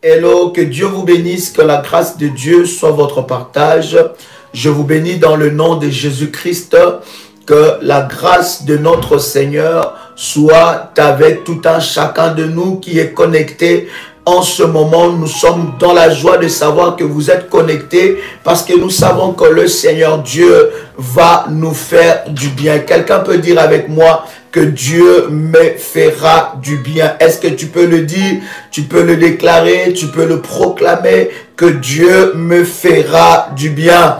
Hello, que Dieu vous bénisse, que la grâce de Dieu soit votre partage. Je vous bénis dans le nom de Jésus-Christ, que la grâce de notre Seigneur soit avec tout un chacun de nous qui est connecté. En ce moment, nous sommes dans la joie de savoir que vous êtes connectés parce que nous savons que le Seigneur Dieu va nous faire du bien. Quelqu'un peut dire avec moi que Dieu me fera du bien. Est-ce que tu peux le dire? Tu peux le déclarer, tu peux le proclamer que Dieu me fera du bien.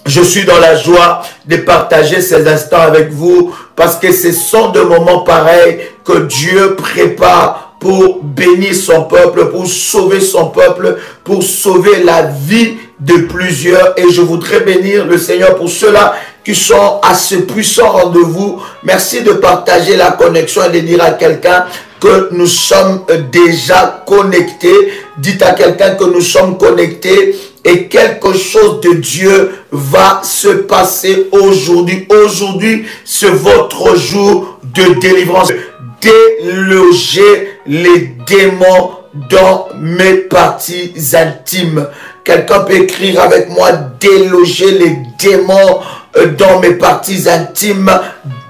Je suis dans la joie de partager ces instants avec vous parce que ce sont des moments pareils que Dieu prépare pour bénir son peuple, pour sauver son peuple, pour sauver la vie de plusieurs. Et je voudrais bénir le Seigneur pour ceux-là qui sont à ce puissant rendez-vous. Merci de partager la connexion et de dire à quelqu'un que nous sommes déjà connectés. Dites à quelqu'un que nous sommes connectés et quelque chose de Dieu va se passer aujourd'hui. Aujourd'hui, c'est votre jour de délivrance. Déloger les démons dans mes parties intimes. Quelqu'un peut écrire avec moi, déloger les démons dans mes parties intimes.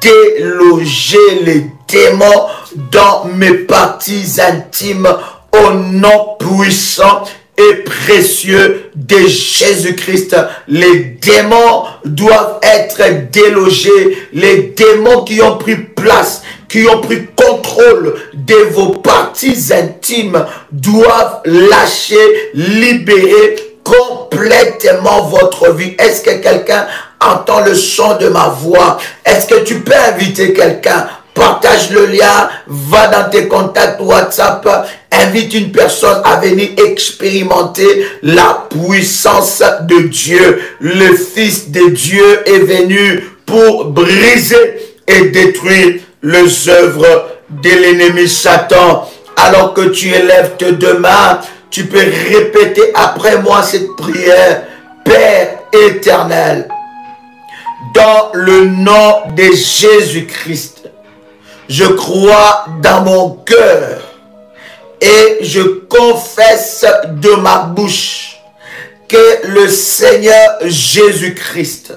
Déloger les démons dans mes parties intimes au nom puissant et précieux de Jésus-Christ. Les démons doivent être délogés. Les démons qui ont pris place, qui ont pris contrôle de vos parties intimes doivent lâcher, libérer complètement votre vie. Est-ce que quelqu'un entend le son de ma voix? Est-ce que tu peux inviter quelqu'un? Partage le lien, va dans tes contacts WhatsApp, invite une personne à venir expérimenter la puissance de Dieu. Le Fils de Dieu est venu pour briser et détruire les œuvres de l'ennemi Satan. Alors que tu élèves tes deux mains, tu peux répéter après moi cette prière. Père éternel, dans le nom de Jésus-Christ, je crois dans mon cœur et je confesse de ma bouche que le Seigneur Jésus-Christ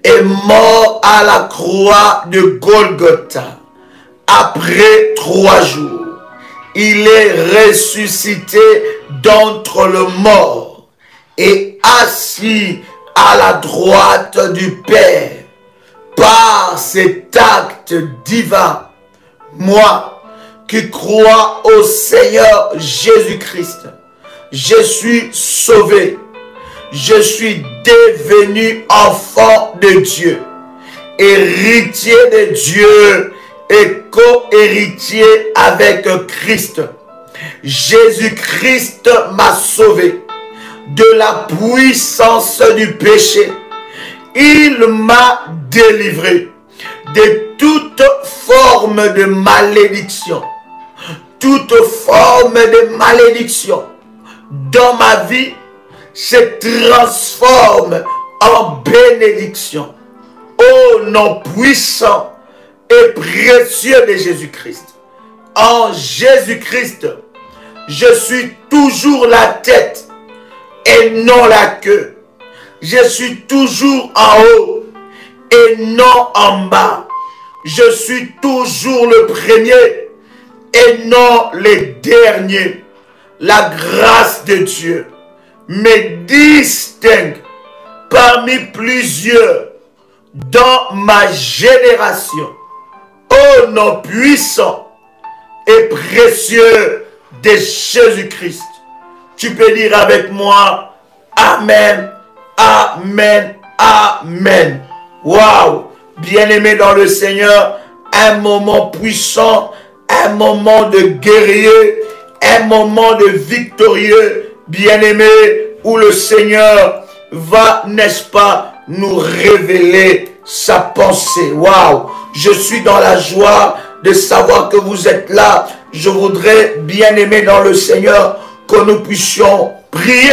est mort à la croix de Golgotha. Après 3 jours, il est ressuscité d'entre les morts et assis à la droite du Père. Par cet acte divin, moi qui crois au Seigneur Jésus-Christ, je suis sauvé. Je suis devenu enfant de Dieu, héritier de Dieu et co-héritier avec Christ. Jésus-Christ m'a sauvé de la puissance du péché. Il m'a délivré de toute forme de malédiction. Toute forme de malédiction dans ma vie se transforme en bénédiction. Au nom puissant et précieux de Jésus-Christ. En Jésus-Christ, je suis toujours la tête et non la queue. Je suis toujours en haut et non en bas. Je suis toujours le premier et non le dernier. La grâce de Dieu me distingue parmi plusieurs dans ma génération. Au nom puissant et précieux de Jésus-Christ. Tu peux dire avec moi, Amen, Amen, Amen. Waouh! Bien-aimé dans le Seigneur, un moment puissant, un moment de guerrier, un moment de victorieux, bien-aimé, où le Seigneur va, n'est-ce pas, nous révéler sa pensée. Waouh! Je suis dans la joie de savoir que vous êtes là. Je voudrais, bien-aimé dans le Seigneur, que nous puissions prier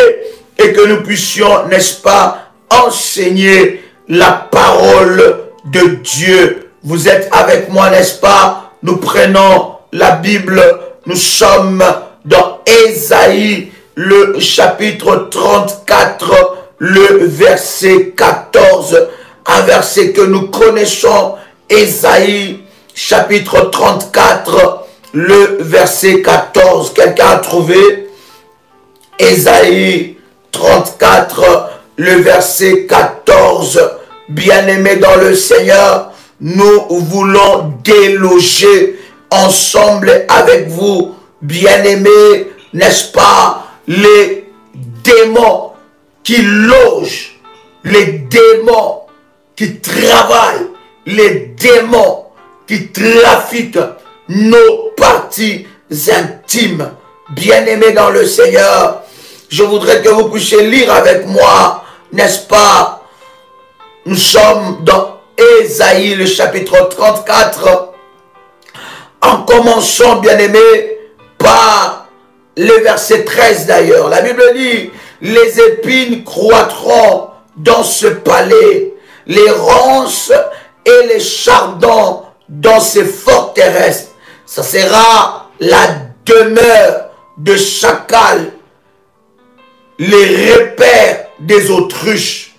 et que nous puissions, n'est-ce pas, enseigner la parole de Dieu. Vous êtes avec moi, n'est-ce pas? Nous prenons la Bible, nous sommes dans Ésaïe, le chapitre 34, le verset 14, un verset que nous connaissons, Ésaïe, chapitre 34, le verset 14. Quelqu'un a trouvé? Ésaïe 34, le verset 14. Bien-aimés dans le Seigneur, nous voulons déloger ensemble avec vous, bien-aimés, n'est-ce pas, les démons qui logent, les démons qui travaillent, les démons qui trafiquent nos parties intimes. Bien-aimés dans le Seigneur, je voudrais que vous puissiez lire avec moi, n'est-ce pas? Nous sommes dans Ésaïe, le chapitre 34, en commençant, bien-aimés, par le verset 13 d'ailleurs. La Bible dit, les épines croîtront dans ce palais, les ronces et les chardons dans ces forteresses. Ça sera la demeure de chacal, les repères des autruches.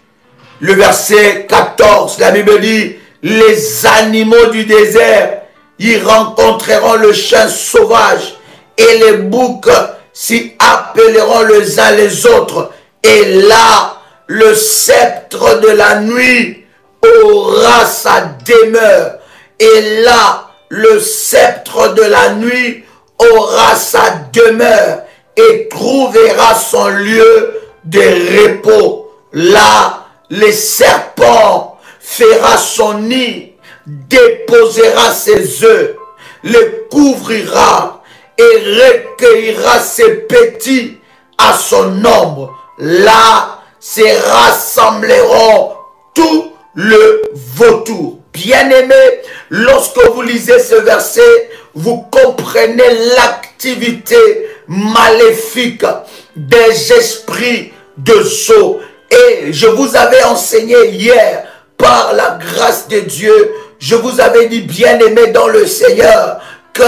Le verset 14, la Bible dit, les animaux du désert y rencontreront le chien sauvage et les boucs s'y appelleront les uns les autres. Et là, le sceptre de la nuit aura sa demeure. Et là, le sceptre de la nuit aura sa demeure et trouvera son lieu de repos. Là, les serpents fera son nid, déposera ses œufs, les couvrira et recueillera ses petits à son ombre. Là, se rassembleront tout le vautour. Bien-aimés, lorsque vous lisez ce verset, vous comprenez l'activité maléfique des esprits de sceaux. Et je vous avais enseigné hier, par la grâce de Dieu, je vous avais dit, bien-aimés dans le Seigneur, que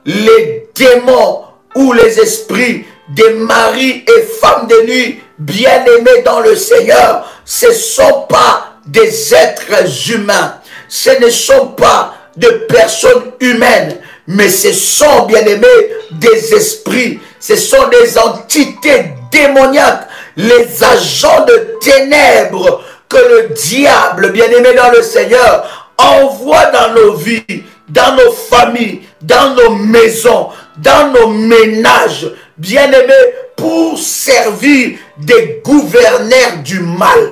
les démons ou les esprits des maris et femmes de nuit, bien-aimés dans le Seigneur, ce ne sont pas des êtres humains, ce ne sont pas de personnes humaines, mais ce sont, bien-aimés, des esprits, ce sont des entités démoniaques, les agents de ténèbres que le diable, bien-aimé dans le Seigneur, envoie dans nos vies, dans nos familles, dans nos maisons, dans nos ménages, bien-aimés, pour servir des gouverneurs du mal.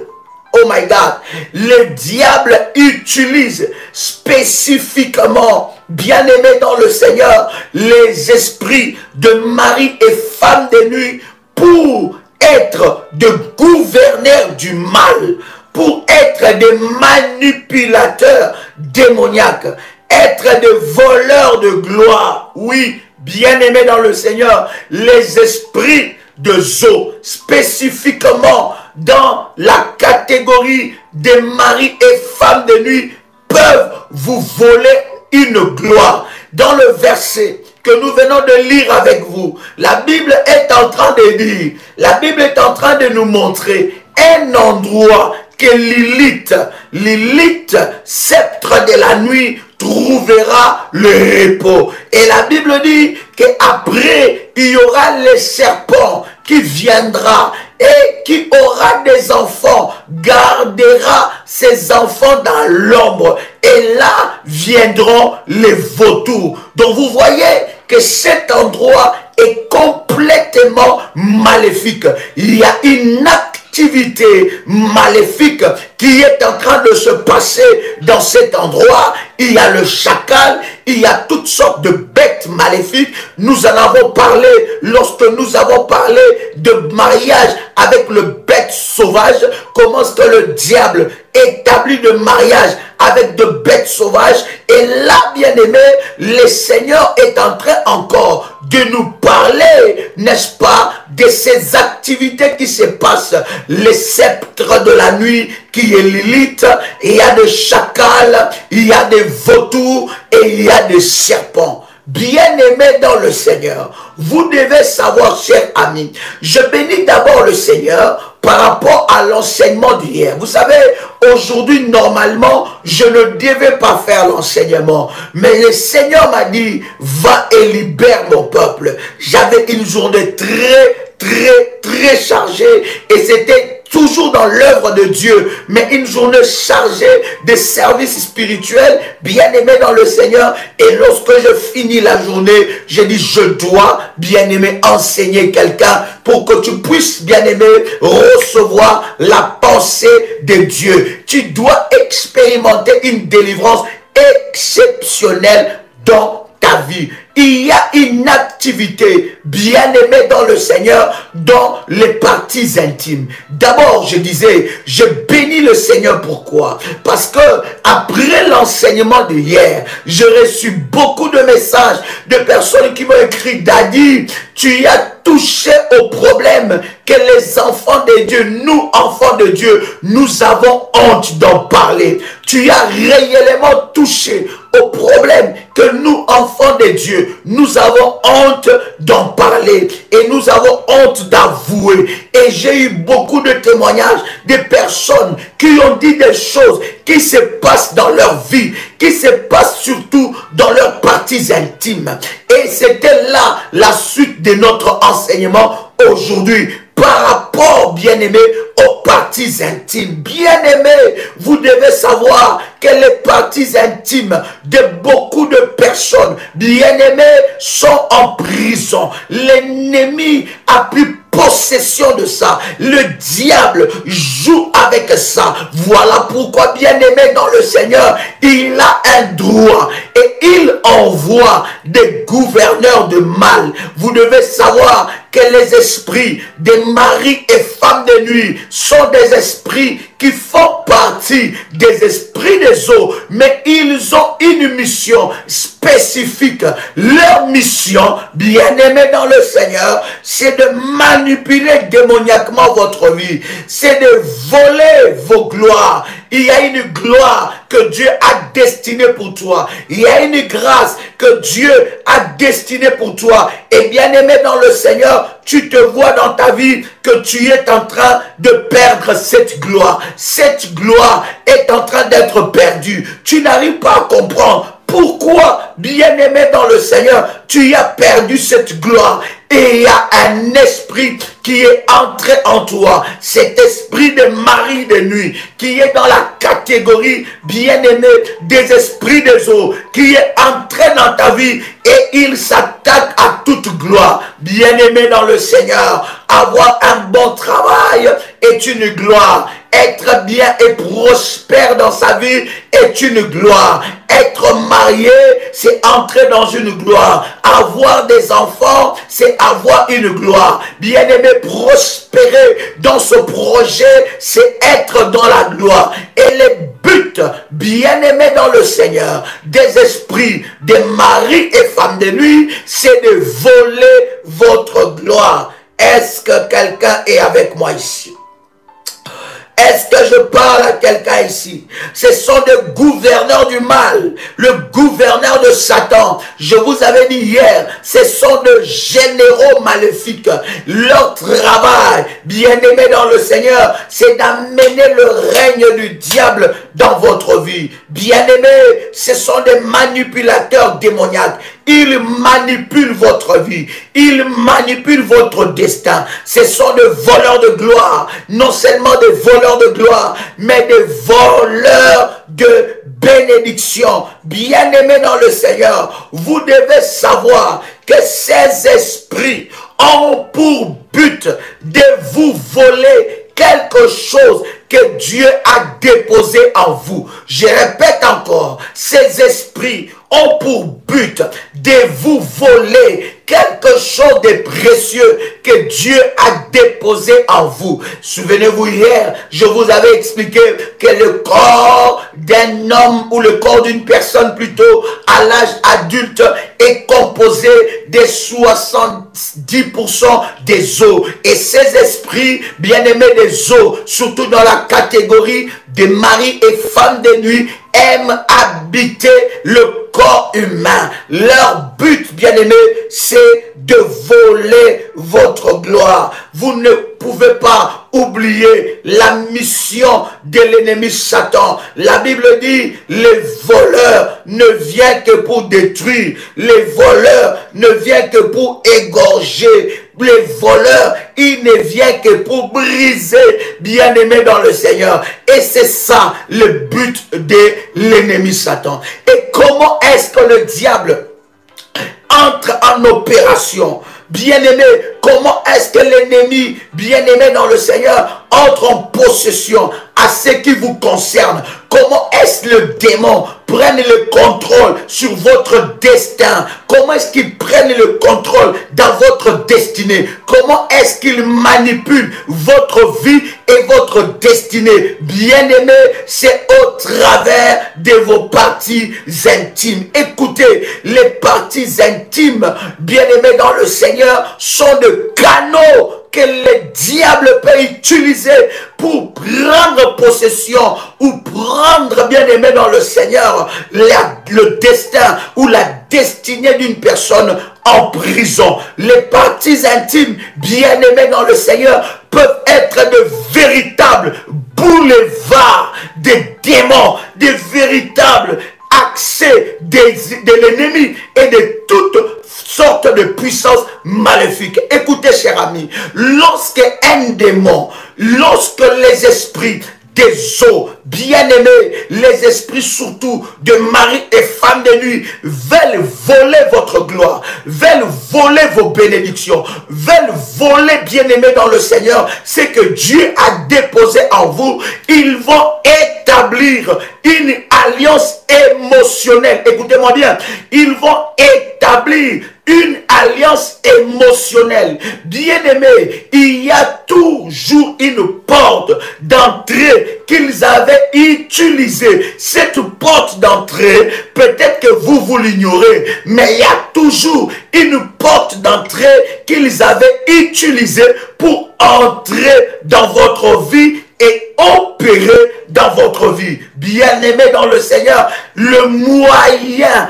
Oh my God, le diable utilise spécifiquement, bien-aimés dans le Seigneur, les esprits de mari et femme de nuit pour être de gouverneurs du mal, pour être des manipulateurs démoniaques, être des voleurs de gloire. Oui, bien-aimés dans le Seigneur, les esprits de Zo, spécifiquement dans la catégorie des maris et femmes de nuit, peuvent vous voler une gloire. Dans le verset que nous venons de lire avec vous, la Bible est en train de dire, la Bible est en train de nous montrer un endroit que Lilith, sceptre de la nuit, trouvera le repos. Et la Bible dit qu'après, il y aura les serpents qui viendra et qui aura des enfants, gardera ses enfants dans l'ombre. Et là viendront les vautours. Donc vous voyez que cet endroit est complètement maléfique. Il y a une activité maléfique qui est en train de se passer dans cet endroit. Il y a le chacal, il y a toutes sortes de bêtes maléfiques. Nous en avons parlé lorsque nous avons parlé de mariage avec le bête sauvage. Comment est-ce que le diable établit de mariage avec de bêtes sauvages? Et là, bien aimé, le Seigneur est en train encore de nous parler, n'est-ce pas, de ces activités qui se passent. Les sceptres de la nuit qui est Lilith, il y a des chacals, il y a des vautours et il y a des serpents. bien-aimés dans le Seigneur, vous devez savoir, chers amis, je bénis d'abord le Seigneur par rapport à l'enseignement d'hier. Vous savez, aujourd'hui, normalement, je ne devais pas faire l'enseignement. Mais le Seigneur m'a dit, va et libère mon peuple. J'avais une journée très chargée et c'était toujours dans l'œuvre de Dieu, mais une journée chargée de services spirituels, bien-aimé dans le Seigneur. Et lorsque je finis la journée, j'ai dit, je dois, bien-aimé, enseigner quelqu'un pour que tu puisses, bien-aimé, recevoir la pensée de Dieu. Tu dois expérimenter une délivrance exceptionnelle dans ta vie. Il y a une activité bien-aimée dans le Seigneur, dans les parties intimes. D'abord, je disais, je bénis le Seigneur. Pourquoi? Parce que après l'enseignement d'hier, j'ai reçu beaucoup de messages de personnes qui m'ont écrit, Daddy, tu as touché au problème que les enfants de Dieu, nous, enfants de Dieu, nous avons honte d'en parler. Tu as réellement touché au problème que nous, enfants de Dieu, nous avons honte d'en parler et nous avons honte d'avouer. Et j'ai eu beaucoup de témoignages de personnes qui ont dit des choses qui se passent dans leur vie, qui se passent surtout dans leurs parties intimes. Et c'était là la suite de notre enseignement aujourd'hui par rapport, bien-aimé, aux parties intimes. Bien-aimé, vous devez savoir que les parties intimes de beaucoup de personnes, bien-aimées, sont en prison. L'ennemi a pris possession de ça. Le diable joue avec ça. Voilà pourquoi, bien-aimé dans le Seigneur, il a un droit et il envoie des gouverneurs de mal. Vous devez savoir que les esprits des maris et femmes de nuit sont des esprits qui font partie des esprits des eaux, mais ils ont une mission spécifique. Leur mission, bien-aimé dans le Seigneur, c'est de manipuler démoniaquement votre vie, c'est de voler vos gloires. Il y a une gloire que Dieu a destinée pour toi. Il y a une grâce que Dieu a destinée pour toi. Et bien-aimé dans le Seigneur, tu te vois dans ta vie que tu es en train de perdre cette gloire. Cette gloire est en train d'être perdue. Tu n'arrives pas à comprendre pourquoi, bien-aimé dans le Seigneur, tu as perdu cette gloire. Et il y a un esprit qui est entré en toi. Cet esprit de mari de nuit qui est dans la catégorie, bien-aimé, des esprits des eaux, qui est entré dans ta vie et il s'attaque à toute gloire. Bien-aimé dans le Seigneur, avoir un bon travail est une gloire. Être bien et prospère dans sa vie est une gloire. Être marié, c'est entrer dans une gloire. Avoir des enfants, c'est avoir une gloire. Bien-aimé, prospérer dans ce projet, c'est être dans la gloire. Et les buts, bien-aimé dans le Seigneur, des esprits, des maris et femmes de nuit, c'est de voler votre gloire. Est-ce que quelqu'un est avec moi ici? Est-ce que je parle à quelqu'un ici? Ce sont des gouverneurs du mal, le gouverneur de Satan. Je vous avais dit hier, ce sont des généraux maléfiques. Leur travail, bien-aimé dans le Seigneur, c'est d'amener le règne du diable dans votre vie. Bien-aimé, ce sont des manipulateurs démoniaques. Ils manipulent votre vie. Ils manipulent votre destin. Ce sont des voleurs de gloire. Non seulement des voleurs de gloire, mais des voleurs de bénédiction. Bien-aimés dans le Seigneur, vous devez savoir que ces esprits ont pour but de vous voler quelque chose que Dieu a déposé en vous. Je répète encore, ces esprits ont pour but de vous voler quelque chose de précieux que Dieu a déposé en vous. Souvenez-vous, hier, je vous avais expliqué que le corps d'un homme ou le corps d'une personne plutôt à l'âge adulte est composé de 70% des os. Et ces esprits, bien-aimés des os, surtout dans la catégorie de mari et femme de nuit aiment habiter le corps humain. Leur but, bien-aimé, c'est de voler votre gloire. Vous ne pouvez pas oublier la mission de l'ennemi Satan. La Bible dit, les voleurs ne viennent que pour détruire. Les voleurs ne viennent que pour égorger. Les voleurs, ils ne viennent que pour briser, bien-aimé dans le Seigneur. Et c'est ça le but de l'ennemi Satan. Et comment est-ce que le diable entre en opération? Bien-aimé, comment est-ce que l'ennemi, bien-aimé dans le Seigneur, entre en possession à ce qui vous concerne? Comment est-ce que le démon prenne le contrôle sur votre destin? Comment est-ce qu'il prenne le contrôle dans votre destinée? Comment est-ce qu'il manipule votre vie et votre destinée? Bien-aimé, c'est au travers de vos parties intimes. Écoutez, les parties intimes, bien-aimés dans le Seigneur, sont de canaux que le diable peut utiliser pour prendre possession ou prendre, bien-aimé dans le Seigneur, le destin ou la destinée d'une personne en prison. Les parties intimes, bien-aimés dans le Seigneur, peuvent être de véritables boulevards des démons, des véritables accès de l'ennemi et de toutes sortes de puissances maléfiques. Écoutez, chers amis, lorsque un démon, lorsque les esprits des eaux, bien-aimés, les esprits surtout de mari et femme de nuit, veulent voler votre gloire, veulent voler vos bénédictions, veulent voler, bien-aimés dans le Seigneur, c'est que Dieu a déposé en vous. Ils vont établir une alliance émotionnelle. Écoutez-moi bien, ils vont établir une alliance émotionnelle. Bien-aimé, il y a toujours une porte d'entrée qu'ils avaient utilisée. Cette porte d'entrée, peut-être que vous l'ignorez, mais il y a toujours une porte d'entrée qu'ils avaient utilisée pour entrer dans votre vie et opérer dans votre vie. Bien-aimé dans le Seigneur, le moyen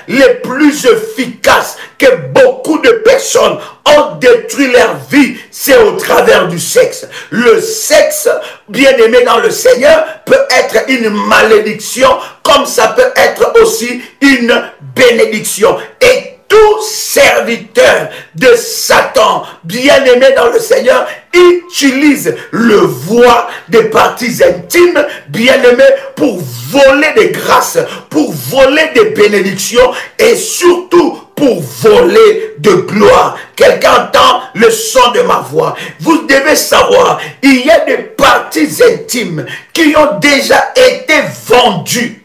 le plus efficace que beaucoup de personnes ont détruit leur vie, c'est au travers du sexe. Le sexe, bien-aimé dans le Seigneur, peut être une malédiction, comme ça peut être aussi une bénédiction. Et tout serviteur de Satan, bien-aimé dans le Seigneur, utilise le voie des parties intimes, bien-aimé, pour voler des grâces, pour voler des bénédictions et surtout pour voler de gloire. Quelqu'un entend le son de ma voix. Vous devez savoir, il y a des parties intimes qui ont déjà été vendues.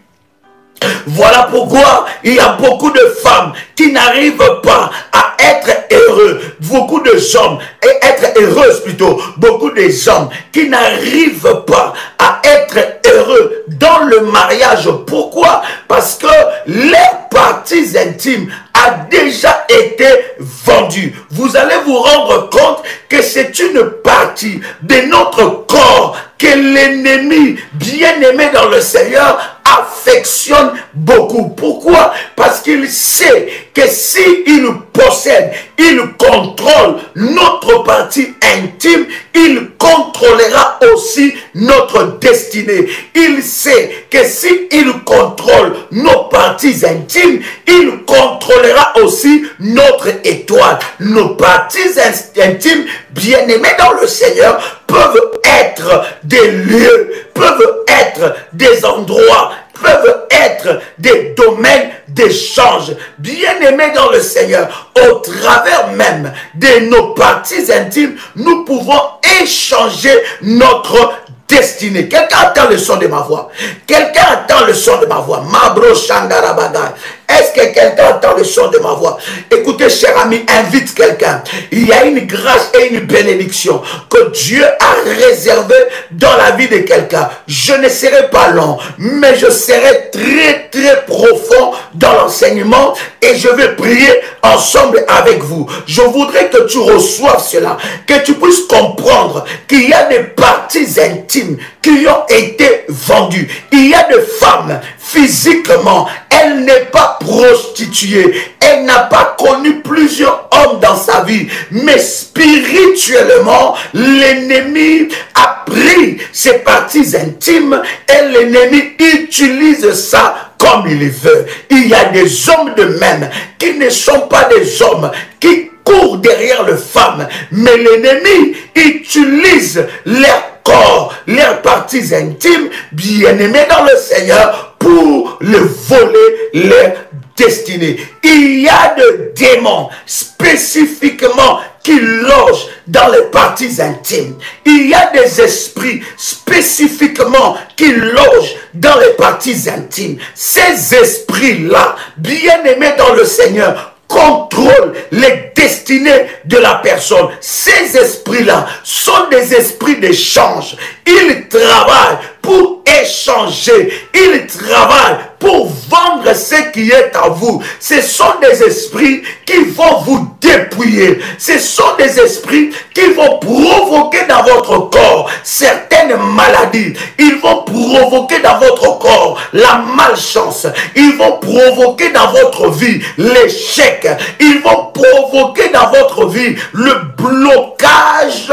Voilà pourquoi il y a beaucoup de femmes qui n'arrivent pas à être heureux. Beaucoup de hommes, et être heureuses plutôt. Beaucoup de hommes qui n'arrivent pas à être heureux dans le mariage. Pourquoi? Parce que leurs parties intimes a déjà été vendues. Vous allez vous rendre compte que c'est une partie de notre corps que l'ennemi, bien-aimé dans le Seigneur, affectionne beaucoup. Pourquoi? Parce qu'il sait que s'il possède, il contrôle notre partie intime, il contrôlera aussi notre destinée. Il sait que s'il contrôle nos parties intimes, il contrôlera aussi notre étoile. Nos parties intimes, bien-aimés dans le Seigneur, peuvent être des lieux, peuvent être des endroits, peuvent être des domaines d'échange. Bien-aimés dans le Seigneur, au travers même de nos parties intimes, nous pouvons échanger notre destinée. Quelqu'un entend le son de ma voix? Quelqu'un entend le son de ma voix? Mabro Shandarabaga. Est-ce que quelqu'un entend le son de ma voix? Écoutez, cher ami, invite quelqu'un. Il y a une grâce et une bénédiction que Dieu a réservée dans la vie de quelqu'un. Je ne serai pas long, mais je serai très, très profond dans l'enseignement et je vais prier ensemble avec vous. Je voudrais que tu reçoives cela, que tu puisses comprendre qu'il y a des parties intimes qui ont été vendues. Il y a des femmes, physiquement, elle n'est pas prostituée. Elle n'a pas connu plusieurs hommes dans sa vie. Mais spirituellement, l'ennemi a pris ses parties intimes et l'ennemi utilise ça comme il veut. Il y a des hommes de même qui ne sont pas des hommes qui courent derrière les femmes. Mais l'ennemi utilise leur corps, leurs parties intimes, bien-aimés dans le Seigneur, pour le voler leur destinée. Il y a des démons spécifiquement qui logent dans les parties intimes. Il y a des esprits spécifiquement qui logent dans les parties intimes. Ces esprits-là, bien-aimés dans le Seigneur, contrôlent les destinées de la personne. Ces esprits-là sont des esprits d'échange. Ils travaillent pour échanger. Ils travaillent pour vendre ce qui est à vous. Ce sont des esprits qui vont vous dépouiller. Ce sont des esprits qui vont provoquer dans votre corps certaines maladies. Ils vont provoquer dans votre corps la malchance. Ils vont provoquer dans votre vie l'échec. Ils vont provoquer dans votre vie le blocage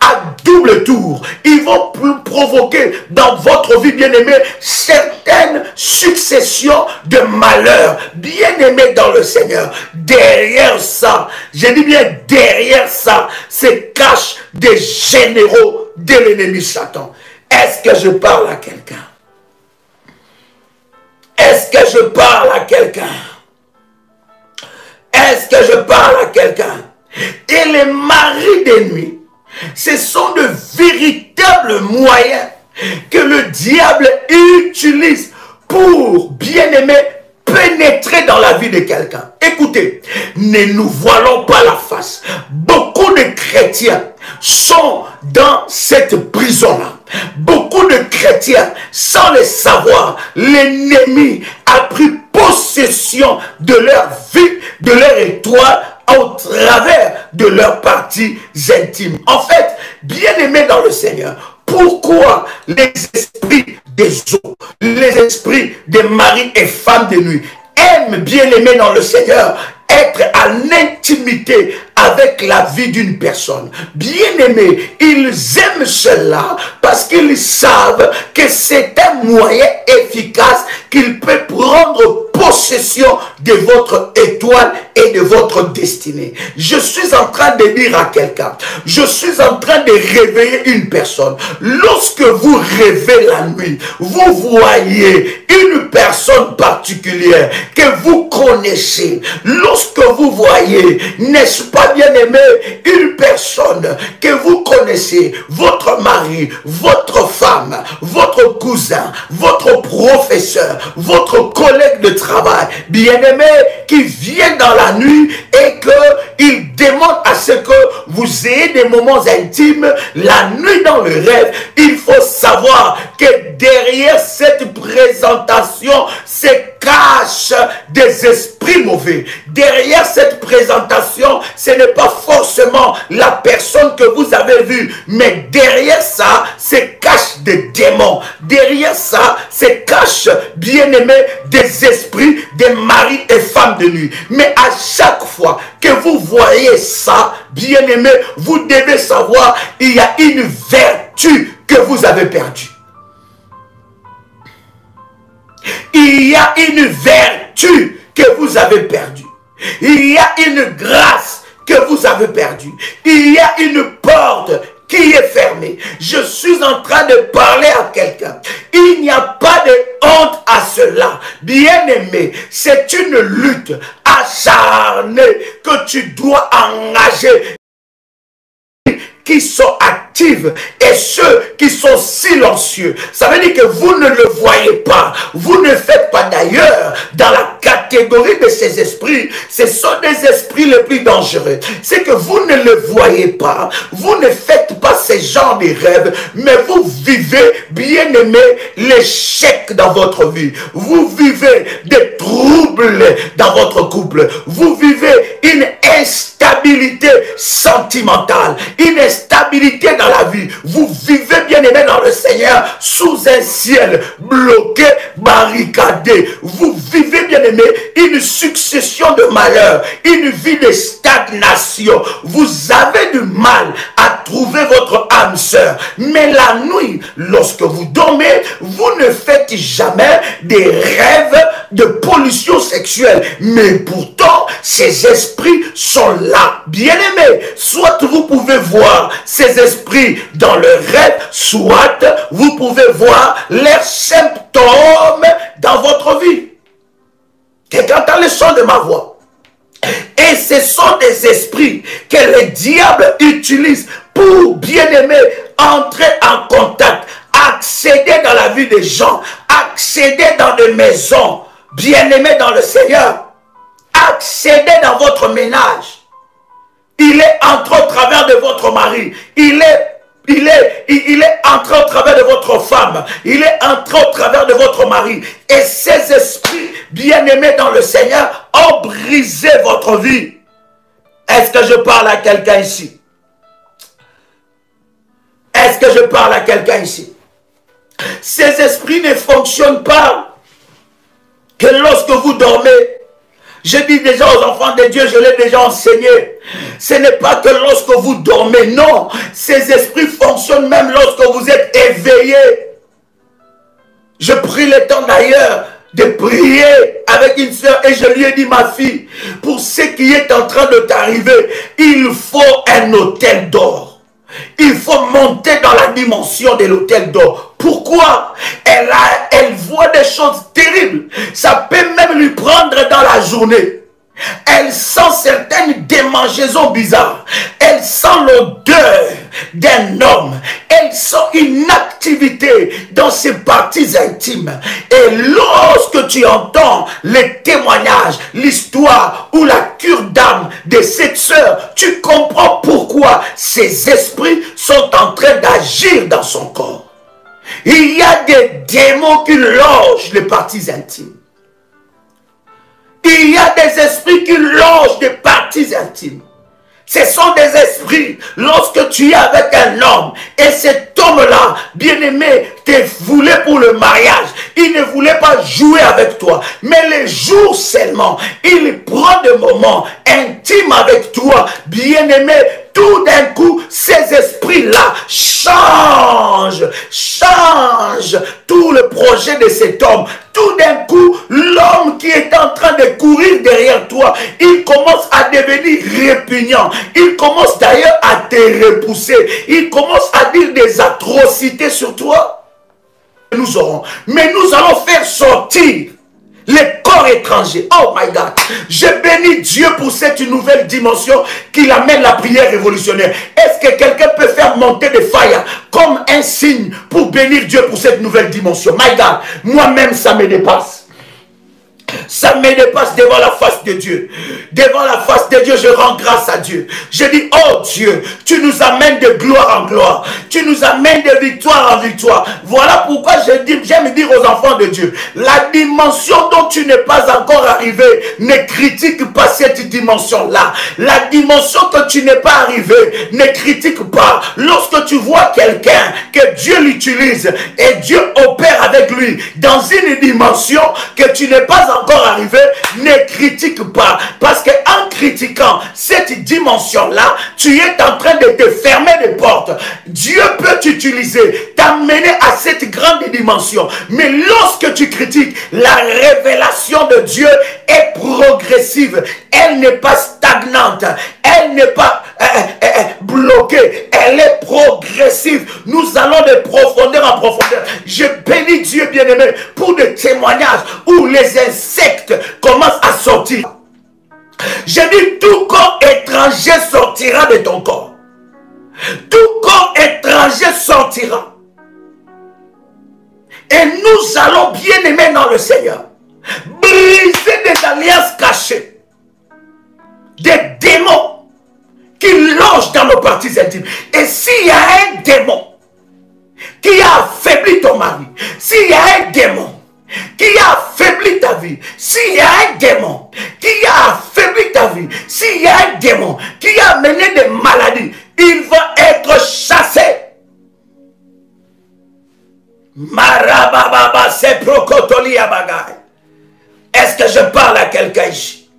à double tour. Ils vont provoquer dans votre vie, bien-aimée, certaines successions de malheurs. Bien-aimés dans le Seigneur, derrière ça, je dis bien derrière ça, se cachent des généraux de l'ennemi Satan. Est-ce que je parle à quelqu'un? Est-ce que je parle à quelqu'un? Est-ce que je parle à quelqu'un? Et les maris des nuits, ce sont de véritables moyens que le diable utilise pour, bien-aimé, pénétrer dans la vie de quelqu'un. Écoutez, ne nous voilons pas la face. Beaucoup de chrétiens sont dans cette prison-là. Beaucoup de chrétiens, sans le savoir, l'ennemi a pris possession de leur vie, de leur étoile, au travers de leurs parties intimes. En fait, bien-aimés dans le Seigneur, pourquoi les esprits des eaux, les esprits des maris et femmes de nuit aiment, bien-aimés dans le Seigneur, être en intimité avec la vie d'une personne? Bien-aimés, ils aiment cela parce qu'ils savent que c'est un moyen efficace qu'il peut prendre possession de votre étoile et de votre destinée. Je suis en train de dire à quelqu'un, je suis en train de réveiller une personne. Lorsque vous rêvez la nuit, vous voyez une personne particulière que vous connaissez. Lorsque vous voyez, n'est-ce pas bien aimé, une personne que vous connaissez, votre mari, votre femme, votre cousin, votre professeur, votre collègue de travail, bien-aimé, qui vient dans la nuit et qu'il demande à ce que vous ayez des moments intimes, la nuit dans le rêve, il faut savoir que derrière cette présentation se cachent des esprits mauvais. Derrière cette présentation, ce n'est pas forcément la personne que vous avez vue, mais derrière ça, se cachent des démons. Derrière ça, se cachent, bien-aimés, des esprits, des maris et femmes de nuit. Mais à chaque fois que vous voyez ça, bien-aimés, vous devez savoir, il y a une vertu que vous avez perdue. Il y a une vertu que vous avez perdue. Il y a une grâce que vous avez perdue. Il y a une porte qui est fermée. Je suis en train de parler à quelqu'un. Il n'y a pas de honte à cela. Bien-aimé, c'est une lutte acharnée que tu dois engager, qui sont actifs actives et ceux qui sont silencieux. Ça veut dire que vous ne le voyez pas. Vous ne faites pas d'ailleurs dans la catégorie de ces esprits. Ce sont des esprits les plus dangereux. C'est que vous ne le voyez pas. Vous ne faites pas ces genres de rêves, mais vous vivez, bien aimé, l'échec dans votre vie. Vous vivez des troubles dans votre couple. Vous vivez une instabilité sentimentale, une instabilité dans la vie. Vous vivez, bien aimé dans le Seigneur, sous un ciel bloqué, barricadé. Vous vivez, bien aimé, une succession de malheurs, une vie de stagnation. Vous avez du mal à trouver votre âme sœur. Mais la nuit, lorsque vous dormez, vous ne faites jamais des rêves de pollution sexuelle. Mais pourtant, ces esprits sont là. Bien aimé, soit vous pouvez voir ces esprits dans le rêve, soit vous pouvez voir leurs symptômes dans votre vie. Quelqu'un entend le son de ma voix. Et ce sont des esprits que le diable utilise pour, bien aimer, entrer en contact, accéder dans la vie des gens, accéder dans des maisons, bien aimé dans le Seigneur, accéder dans votre ménage. Il est entré au travers de votre mari. Il est entré au travers de votre femme. Il est entré au travers de votre mari. Et ces esprits bien-aimés dans le Seigneur ont brisé votre vie. Est-ce que je parle à quelqu'un ici? Est-ce que je parle à quelqu'un ici? Ces esprits ne fonctionnent pas que lorsque vous dormez. Je dis déjà aux enfants de Dieu, je l'ai déjà enseigné. Ce n'est pas que lorsque vous dormez, non. Ces esprits fonctionnent même lorsque vous êtes éveillé. Je pris le temps d'ailleurs de prier avec une soeur et je lui ai dit, ma fille, pour ce qui est en train de t'arriver, il faut un hôtel d'or. Il faut monter dans la dimension de l'hôtel d'or. Pourquoi? Elle voit des choses terribles. Ça peut même lui prendre dans la journée. Elle sent certaines démangeaisons bizarres. Elle sent l'odeur d'un homme. Elle sent une activité dans ses parties intimes. Et lorsque tu entends les témoignages, l'histoire ou la cure d'âme de cette sœur, tu comprends pourquoi ces esprits sont en train d'agir dans son corps. Il y a des démons qui logent les parties intimes. Il y a des esprits qui logent des parties intimes. Ce sont des esprits, lorsque tu es avec un homme, et cet homme-là, bien-aimé, te voulait pour le mariage. Il ne voulait pas jouer avec toi. Mais les jours seulement, il prend des moments intimes avec toi, bien-aimé. Tout d'un coup, ces esprits-là changent tout le projet de cet homme. Tout d'un coup, l'homme qui est en train de courir derrière toi, il commence à devenir répugnant. Il commence d'ailleurs à te repousser. Il commence à dire des atrocités sur toi. Nous aurons. Mais nous allons faire sortir les corps étrangers. Oh my God. Je bénis Dieu pour cette nouvelle dimension qu'il amène la prière révolutionnaire. Est-ce que quelqu'un peut faire monter des fire comme un signe pour bénir Dieu pour cette nouvelle dimension? My God. Moi-même, ça me dépasse. Ça me dépasse devant la face de Dieu. Devant la face de Dieu, je rends grâce à Dieu. Je dis, oh Dieu, tu nous amènes de gloire en gloire. Tu nous amènes de victoire en victoire. Voilà pourquoi j'aime dire aux enfants de Dieu, la dimension dont tu n'es pas encore arrivé, ne critique pas cette dimension-là. La dimension que tu n'es pas arrivé, ne critique pas. Lorsque tu vois quelqu'un que Dieu l'utilise et Dieu opère avec lui dans une dimension que tu n'es pas encore arrivé, ne critique pas. Parce qu'en critiquant cette dimension-là, tu es en train de te fermer des portes. Dieu peut t'utiliser, t'amener à cette grande dimension. Mais lorsque tu critiques, la révélation de Dieu est progressive. Elle n'est pas stagnante. Elle n'est pas bloquée. Elle est progressive. Nous allons de profondeur en profondeur. Je bénis Dieu bien-aimé pour des témoignages où les insectes commencent à sortir. Je dis, tout corps étranger sortira de ton corps. Tout corps étranger Et nous allons, bien aimer dans le Seigneur, briser des alliances cachées, des démons qui logent dans nos parties intimes. Et s'il y a un démon qui a affaibli ton mari, s'il y a un démon qui a affaibli ta vie, s'il y a un démon qui a affaibli ta vie, s'il y a un démon qui a amené des maladies, il va être chassé. Marababa se prokotoli abagay. Est-ce que je parle à quelqu'un ici?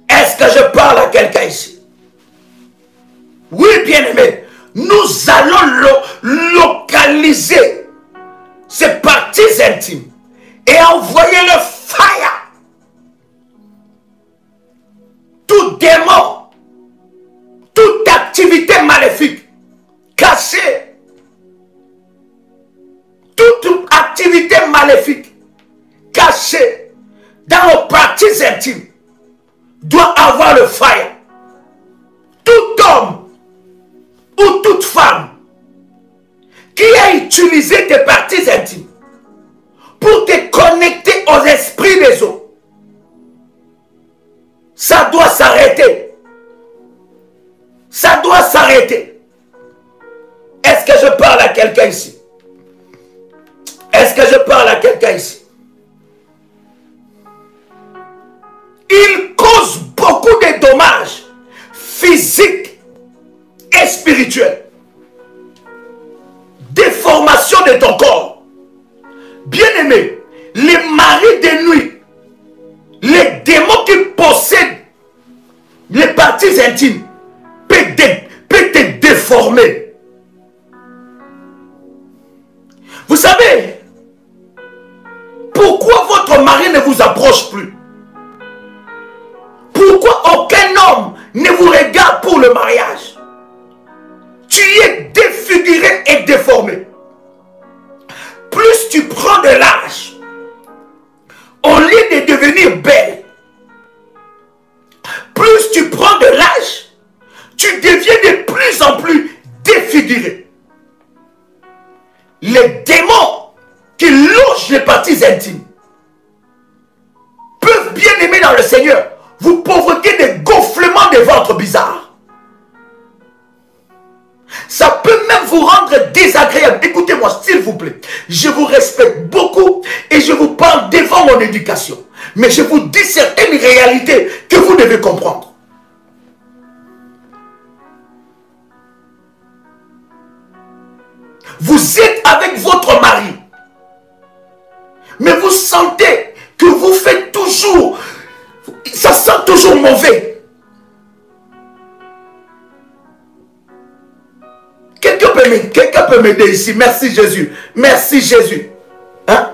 Est-ce que je parle à quelqu'un ici? Oui, bien-aimé, nous allons localiser ces parties intimes et envoyer le fire. Tout démon, toute activité maléfique cachée, toute activité maléfique cachée dans nos parties intimes doit avoir le fire. Tout homme ou toute femme qui a utilisé tes parties intimes pour te connecter aux esprits des autres, ça doit s'arrêter. Ça doit s'arrêter. Est-ce que je parle à quelqu'un ici? Est-ce que je parle à quelqu'un ici? Il cause beaucoup de dommages physiques et spirituels. Déformation de ton corps. Bien-aimé, les maris de nuit, les démons qui possèdent les parties intimes peuvent te déformer. Vous savez, pourquoi votre mari ne vous approche plus? Pourquoi aucun homme ne vous regarde pour le mariage? Tu es défiguré et déformé. Plus tu prends de l'âge, au lieu de devenir belle, plus tu prends de l'âge, tu deviens de plus en plus défiguré. Les démons qui logent les parties intimes peuvent, bien aimer dans le Seigneur, vous provoquer des gonflements de ventre bizarres. Ça peut même vous rendre désagréable. Écoutez-moi, s'il vous plaît. Je vous respecte beaucoup et je vous parle devant mon éducation. Mais je vous dis certaines réalités que vous devez comprendre. Vous êtes avec votre mari, mais vous sentez que vous faites toujours, ça sent toujours mauvais. Quelqu'un peut m'aider ici. Merci Jésus. Merci Jésus. Hein?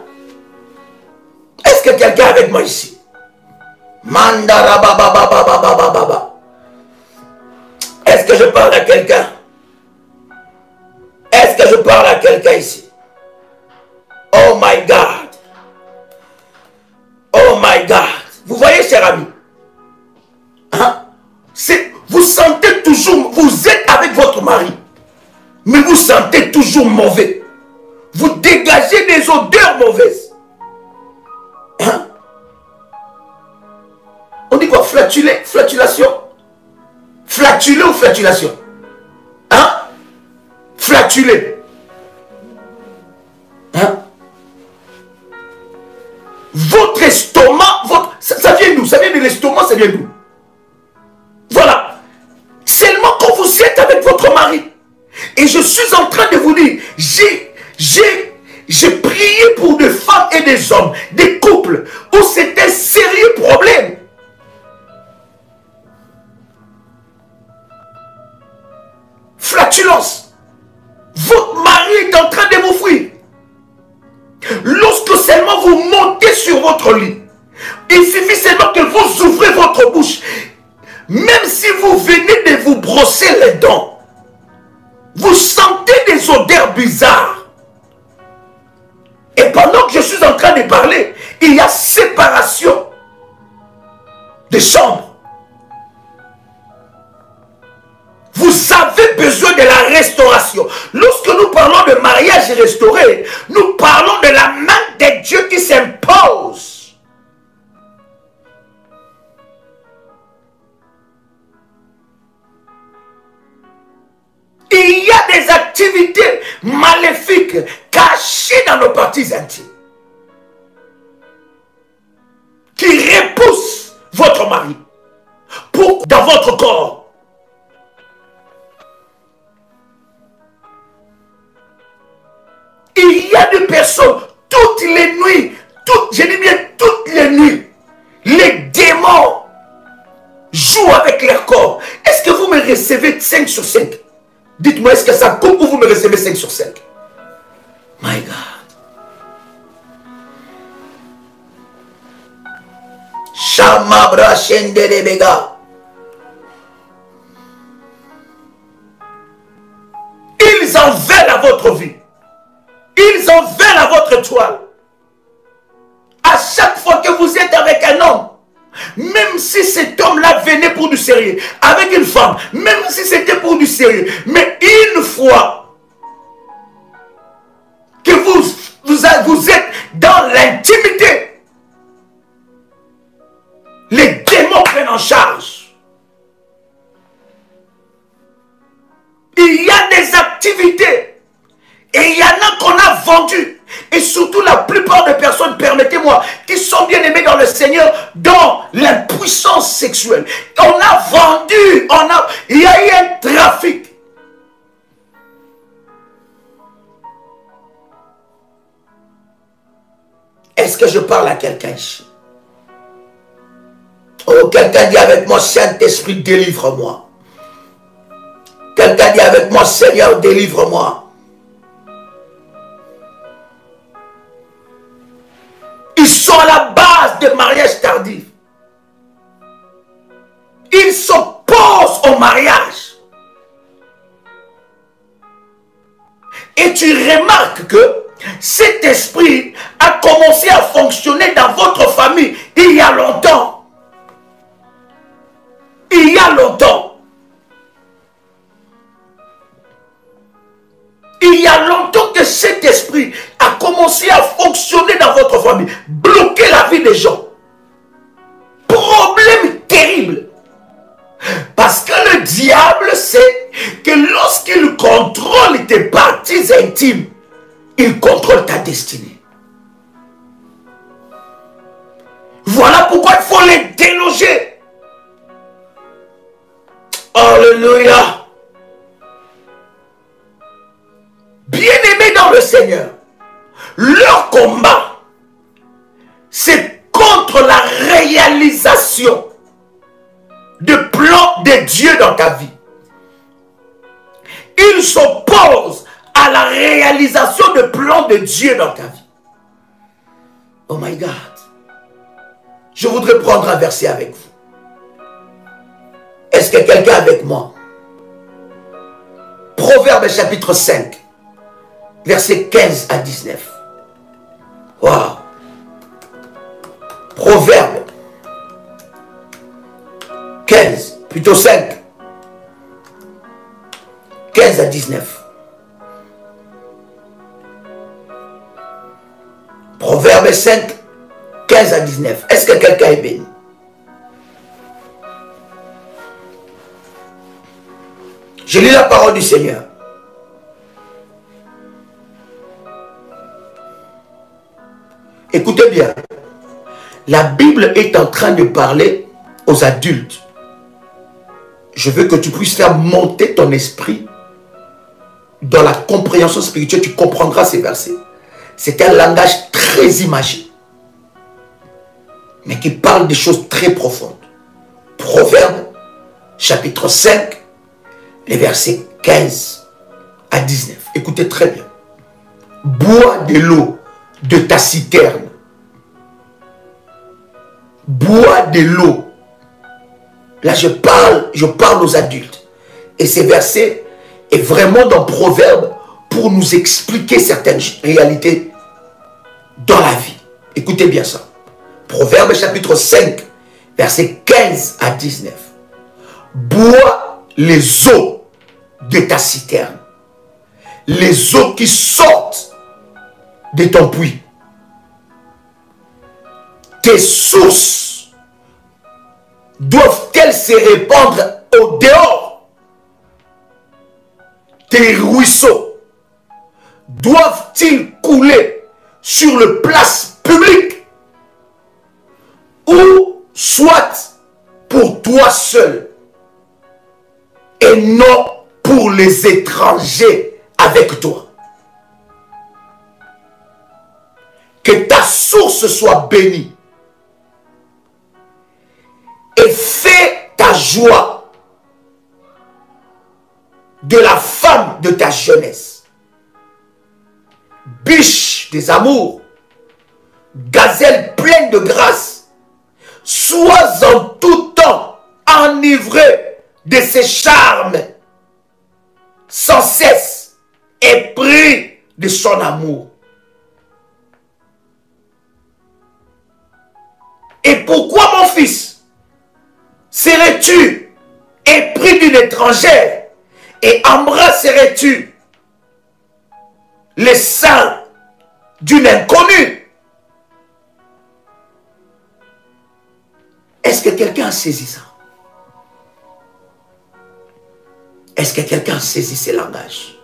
Est-ce que quelqu'un est avec moi ici? Est-ce que je parle à quelqu'un? Est-ce que je parle à quelqu'un ici? Oh my God. Oh my God. Vous voyez, cher ami? Hein? Vous sentez toujours, vous êtes avec votre mari, mais vous sentez toujours mauvais. Vous dégagez des odeurs mauvaises. Hein? On dit quoi? Flatuler? Flatulation? Flatuler ou flatulation? Hein? Flatuler. Hein? Votre estomac, ça vient d'où? Ça vient de l'estomac, ça vient d'où? Voilà. Seulement quand vous êtes avec votre mari, et je suis en train de vous dire, j'ai prié pour des femmes et des hommes, des couples, où c'est un sérieux problème. Flatulence. Votre mari est en train de vous fuir. Lorsque seulement vous montez sur votre lit, il suffit seulement que vous ouvrez votre bouche. Même si vous venez de vous brosser les dents, vous sentez des odeurs bizarres. Et pendant que je suis en train de parler, il y a séparation des chambres. Vous avez besoin de la restauration. Lorsque nous parlons de mariage mariage restauré, nous parlons de la main de Dieu qui s'impose. Il y a des activités maléfiques cachées dans nos parties intimes qui repoussent votre mari dans votre corps. Il y a des personnes, toutes les nuits, je dis bien toutes les nuits, les démons jouent avec leur corps. Est-ce que vous me recevez 5 sur 5? Dites-moi, est-ce que ça coupe ou vous me recevez 5 sur 5? My God. Shamabra Shenderebega. Ils en veulent à votre vie. Ils en veulent à votre étoile. À chaque fois que vous êtes avec un homme, même si cet homme-là venait pour du sérieux, avec une femme, même si c'était pour du sérieux, mais une fois que vous êtes dans l'intimité, les démons prennent en charge. Il y a des activités et il y en a qu'on a vendues. Et surtout la plupart des personnes, permettez-moi, qui sont bien aimées dans le Seigneur, dans l'impuissance sexuelle. On a vendu, il y a eu un trafic. Est-ce que je parle à quelqu'un ici? Oh, quelqu'un dit avec moi, Saint-Esprit, délivre-moi. Quelqu'un dit avec moi, Seigneur, délivre-moi. Ils sont à la base des mariages tardifs. Ils s'opposent au mariage. Et tu remarques que cet esprit a commencé à fonctionner dans votre famille il y a longtemps. Il y a longtemps. Il y a longtemps que cet esprit a commencé à fonctionner dans votre famille, bloquer la vie des gens. Problème terrible. Parce que le diable sait que lorsqu'il contrôle tes parties intimes, il contrôle ta destinée. Voilà pourquoi il faut les déloger. Alléluia. Bien-aimés dans le Seigneur, leur combat, c'est contre la réalisation de plan de Dieu dans ta vie. Ils s'opposent à la réalisation de plan de Dieu dans ta vie. Oh my God. Je voudrais prendre un verset avec vous. Est-ce que quelqu'un est avec moi? Proverbe chapitre 5. Versets 15 à 19. Wow. Proverbe 15, plutôt 5. 15 à 19. Proverbe 5, 15 à 19. Est-ce que quelqu'un est béni? Je lis la parole du Seigneur. Écoutez bien, la Bible est en train de parler aux adultes. Je veux que tu puisses faire monter ton esprit dans la compréhension spirituelle. Tu comprendras ces versets. C'est un langage très imagé, mais qui parle des choses très profondes. Proverbe, chapitre 5, les versets 15 à 19. Écoutez très bien. Bois de l'eau de ta citerne. Bois de l'eau. Là, je parle aux adultes. Et ces versets est vraiment dans Proverbe pour nous expliquer certaines réalités dans la vie. Écoutez bien ça. Proverbe chapitre 5, versets 15 à 19. Bois les eaux de ta citerne les eaux qui sortent de ton puits. Tes sources doivent-elles se répandre au dehors? Tes ruisseaux doivent-ils couler sur le place publique? Ou soit pour toi seul et non pour les étrangers avec toi? Que ta source soit bénie et fais ta joie de la femme de ta jeunesse, biche des amours, gazelle pleine de grâce. Sois en tout temps enivré de ses charmes, sans cesse épris de son amour. Et pourquoi, mon fils, serais-tu épris d'une étrangère et embrasserais-tu les seins d'une inconnue? Est-ce que quelqu'un a saisi ça? Est-ce que quelqu'un a saisi ces langages?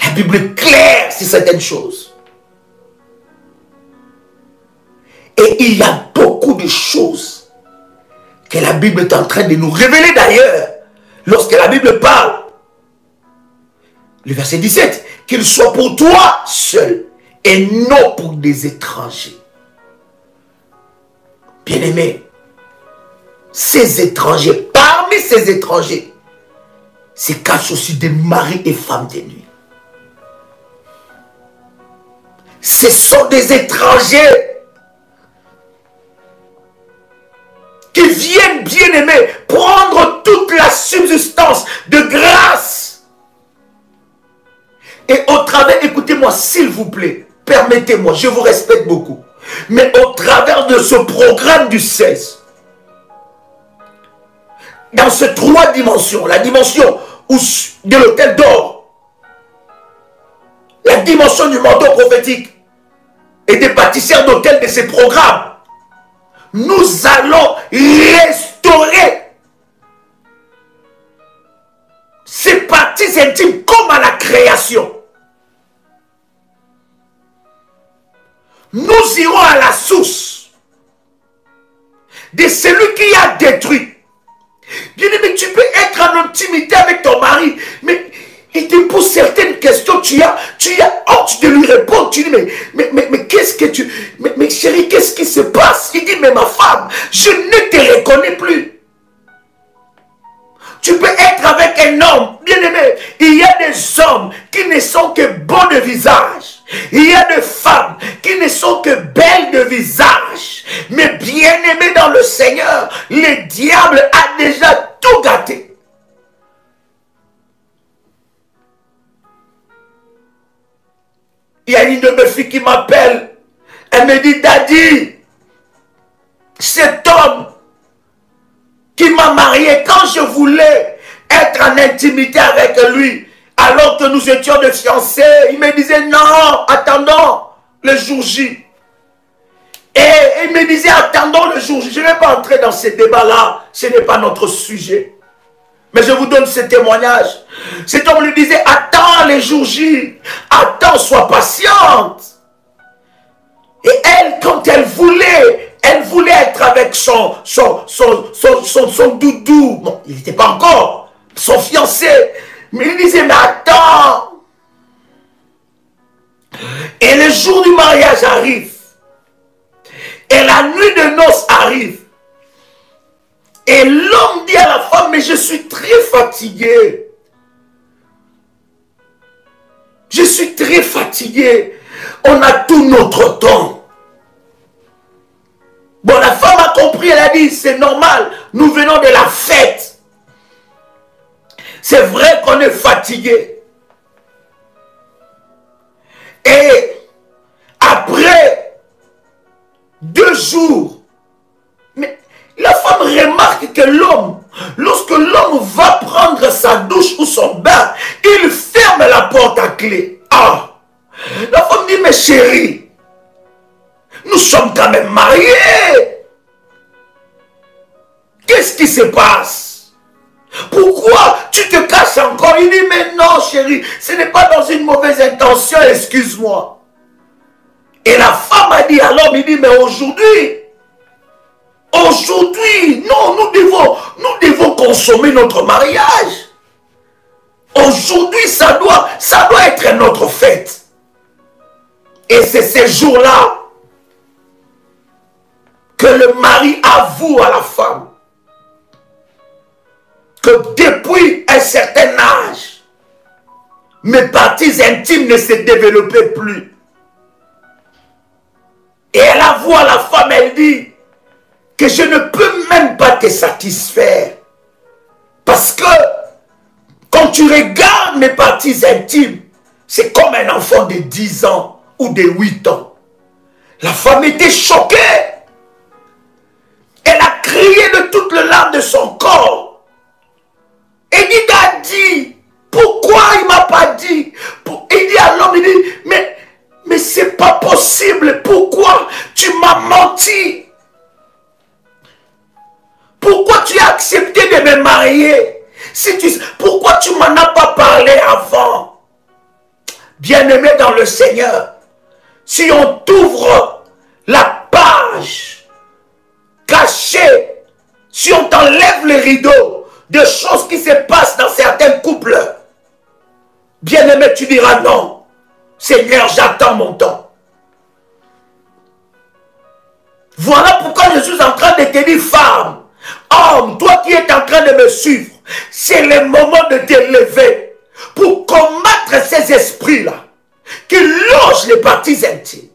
La Bible est claire sur certaines choses. Et il y a beaucoup de choses que la Bible est en train de nous révéler d'ailleurs. Lorsque la Bible parle, le verset 17, qu'il soit pour toi seul et non pour des étrangers. Bien-aimés, ces étrangers, parmi ces étrangers, se cachent aussi des maris et femmes de nuit. Ce sont des étrangers qui viennent, bien-aimés, prendre toute la subsistance de grâce. Et au travers, écoutez-moi s'il vous plaît, permettez-moi, je vous respecte beaucoup, mais au travers de ce programme du 16, dans ces trois dimensions, la dimension de l'autel d'or, la dimension du manteau prophétique et des bâtisseurs d'autel de ces programmes, nous allons restaurer ces parties intimes comme à la création. Nous irons à la source de celui qui a détruit. Bien-aimé, tu peux être en intimité avec ton mari, mais il te pose certaines questions, tu as honte de lui répondre. Tu dis, mais qu'est-ce que tu... Mais chérie, qu'est-ce qui se passe? Il dit, mais ma femme, je ne te reconnais plus. Tu peux être avec un homme, bien-aimé. Il y a des hommes qui ne sont que beaux de visage. Il y a des femmes qui ne sont que belles de visage. Mais bien-aimé dans le Seigneur, le diable a déjà tout gâté. Il y a une de mes filles qui m'appelle. Elle me dit, Daddy, cet homme qui m'a marié, quand je voulais être en intimité avec lui, alors que nous étions des fiancés, il me disait, non, attendons le jour J. Et il me disait, attendons le jour J. Je ne vais pas entrer dans ces débats-là, ce n'est pas notre sujet. Mais je vous donne ce témoignage. Cet homme lui disait, attends les jours J, attends, sois patiente. Et elle, quand elle voulait être avec son doudou. Bon, il n'était pas encore son fiancé. Mais il disait, mais attends. Et le jour du mariage arrive. Et la nuit de noces arrive. Et l'homme dit à la femme, mais je suis très fatigué. Je suis très fatigué. On a tout notre temps. Bon, la femme a compris, elle a dit, c'est normal, nous venons de la fête. C'est vrai qu'on est fatigué. Et après 2 jours, mais la femme remarque que l'homme clé. Ah! La femme dit, mais chérie, nous sommes quand même mariés. Qu'est-ce qui se passe? Pourquoi tu te caches encore? Il dit, mais non chérie, ce n'est pas dans une mauvaise intention, excuse-moi. Et la femme a dit à l'homme, il dit, mais aujourd'hui, non, nous devons consommer notre mariage. Aujourd'hui, ça doit être notre fête. Et c'est ces jours-là que le mari avoue à la femme que depuis un certain âge, mes parties intimes ne se développaient plus. Et elle avoue à la femme, elle dit que je ne peux même pas te satisfaire. Parce que quand tu regardes mes parties intimes, c'est comme un enfant de 10 ans ou de 8 ans. La femme était choquée. Elle a crié de toutes les larmes de son corps. Et il a dit, pourquoi il ne m'a pas dit? Il dit à l'homme, il dit, mais c'est pas possible. Pourquoi tu m'as menti? Pourquoi tu as accepté de me marier? Pourquoi tu m'en as pas parlé avant? Bien-aimé dans le Seigneur, si on t'ouvre la page cachée, si on t'enlève les rideaux de choses qui se passent dans certains couples, bien-aimé, tu diras non. Seigneur, j'attends mon temps. Voilà pourquoi je suis en train de te dire, femme, homme, toi qui es en train de me suivre, c'est le moment de te lever pour combattre ces esprits-là qui logent les parties intimes.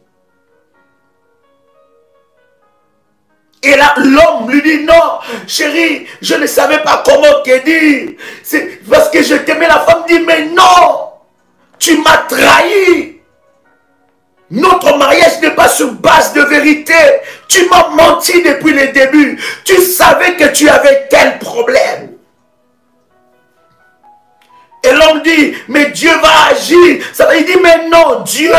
Et là, l'homme lui dit, non, chérie, je ne savais pas comment te dire. C'est parce que je t'aimais. La femme dit, mais non, tu m'as trahi. Notre mariage n'est pas sur base de vérité. Tu m'as menti depuis le début. Tu savais que tu avais tel problème. Et l'homme dit, mais Dieu va agir. Il dit, mais non, Dieu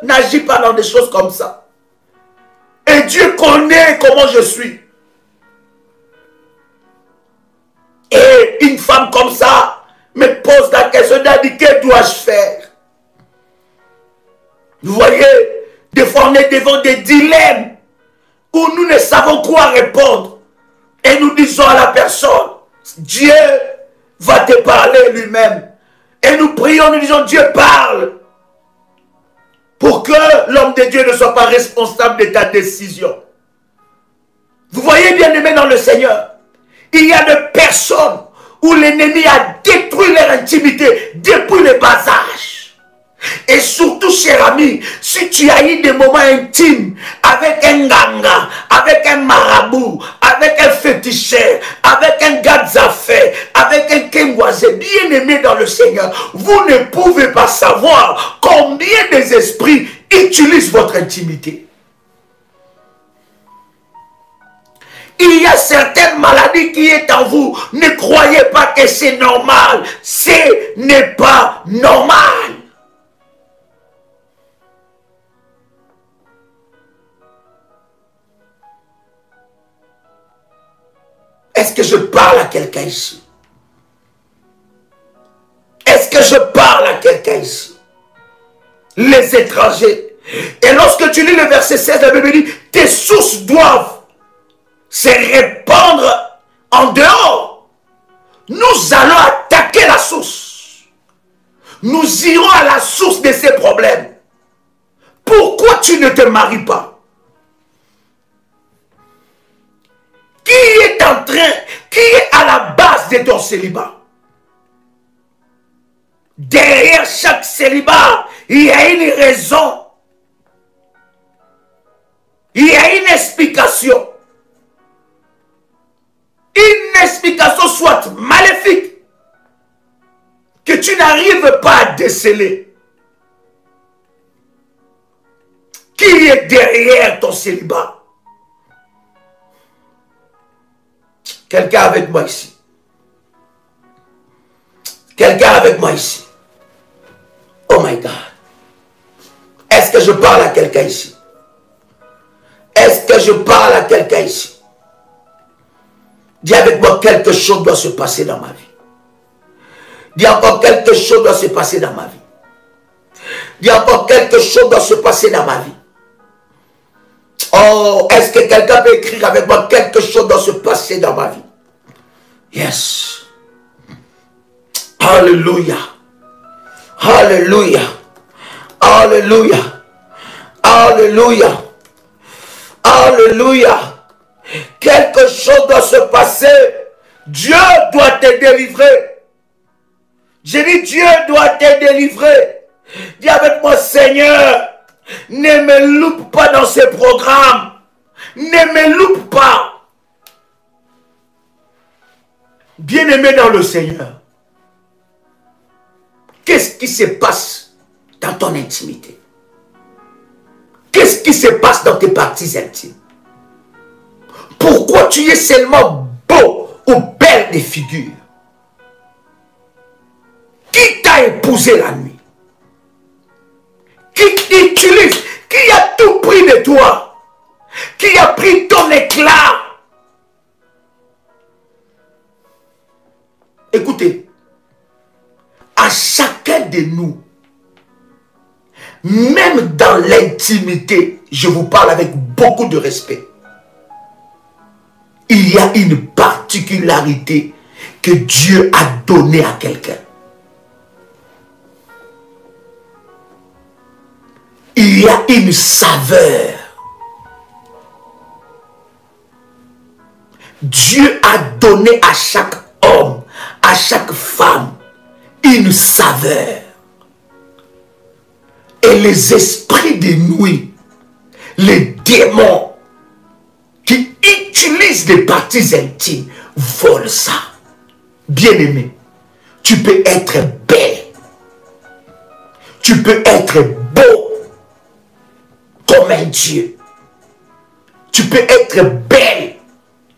n'agit pas dans des choses comme ça. Et Dieu connaît comment je suis. Et une femme comme ça me pose la question, dit, que dois-je faire? Vous voyez, des fois on est devant des dilemmes où nous ne savons quoi répondre. Et nous disons à la personne, Dieu va te parler lui-même. Et nous prions, nous disons, Dieu parle. Pour que l'homme de Dieu ne soit pas responsable de ta décision. Vous voyez, bien aimé dans le Seigneur, il y a des personnes où l'ennemi a détruit leur intimité depuis le bas âge. Et surtout, cher ami, si tu as eu des moments intimes avec un ganga, avec un marabout, avec un féticheur, avec un gars d'affaires, avec un kengwazé, bien aimé dans le Seigneur, vous ne pouvez pas savoir combien des esprits utilisent votre intimité. Il y a certaines maladies qui sont en vous. Ne croyez pas que c'est normal. Ce n'est pas normal. Est-ce que je parle à quelqu'un ici? Est-ce que je parle à quelqu'un ici? Les étrangers. Et lorsque tu lis le verset 16, la Bible dit, tes sources doivent se répandre en dehors. Nous allons attaquer la source. Nous irons à la source de ces problèmes. Pourquoi tu ne te maries pas? Qui est à la base de ton célibat? Derrière chaque célibat, il y a une raison. Il y a une explication. Une explication soit maléfique, que tu n'arrives pas à déceler. Qui est derrière ton célibat? Quelqu'un avec moi ici. Quelqu'un avec moi ici. Oh my God. parle à quelqu'un ici? Est-ce que je parle à quelqu'un ici? Dis avec moi, quelque chose doit se passer dans ma vie. Dis encore, quelque chose doit se passer dans ma vie. Dis encore, quelque chose doit se passer dans ma vie. Oh, est-ce que quelqu'un peut écrire avec moi, quelque chose doit se passer dans ma vie? Yes. Alléluia. Alléluia. Alléluia. Alléluia. Alléluia. Quelque chose doit se passer. Dieu doit te délivrer. J'ai dit, Dieu doit te délivrer. Dis avec moi, Seigneur, ne me loupe pas dans ces programmes. Ne me loupe pas. Bien-aimé dans le Seigneur, qu'est-ce qui se passe dans ton intimité? Qu'est-ce qui se passe dans tes parties intimes? Pourquoi tu es seulement beau ou belle de figure? Qui t'a épousé la nuit? Qui utilise? Qui a tout pris de toi? Qui a pris ton éclat? Écoutez, à chacun de nous, même dans l'intimité, je vous parle avec beaucoup de respect, il y a une particularité que Dieu a donnée à quelqu'un. Il y a une saveur. Dieu a donné à chaque homme, à chaque femme, une saveur. Et les esprits de nuit, les démons qui utilisent les parties intimes, volent ça. Bien-aimé, tu peux être belle. Tu peux être beau comme un Dieu. Tu peux être belle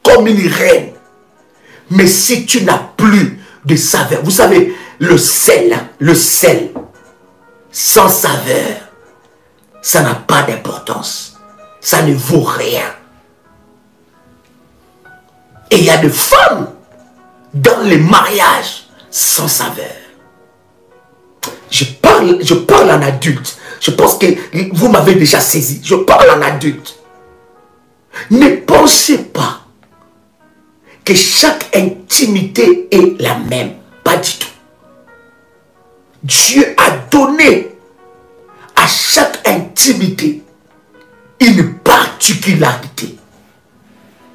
comme une reine. Mais si tu n'as plus de saveur, vous savez, le sel, sans saveur, ça n'a pas d'importance. Ça ne vaut rien. Et il y a des femmes dans les mariages sans saveur. Je parle en adulte. Je pense que vous m'avez déjà saisi. Je parle en adulte. Ne pensez pas que chaque intimité est la même. Pas du tout. Dieu a donné à chaque intimité une particularité.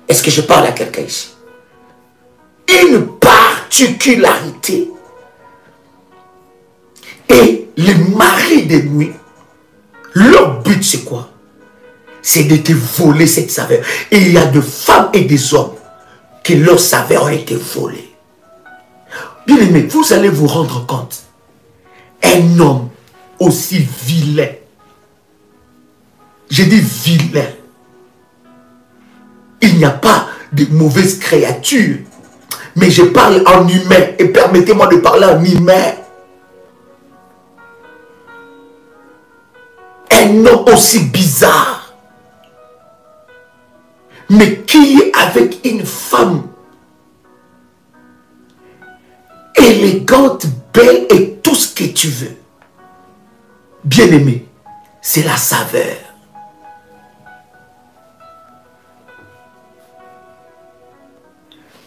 Est-ce que je parle à quelqu'un ici? Une particularité. Et les maris de nuit, leur but c'est quoi? C'est de te voler cette saveur. Et il y a des femmes et des hommes que leur saveur a été volée. Bien aimé, vous allez vous rendre compte. Un homme aussi vilain. J'ai dit vilain. Il n'y a pas de mauvaises créatures. Mais je parle en humain. Et permettez-moi de parler en humain. Un homme aussi bizarre. Mais qui est avec une femme élégante, belle et tout ce que tu veux. Bien-aimé, c'est la saveur.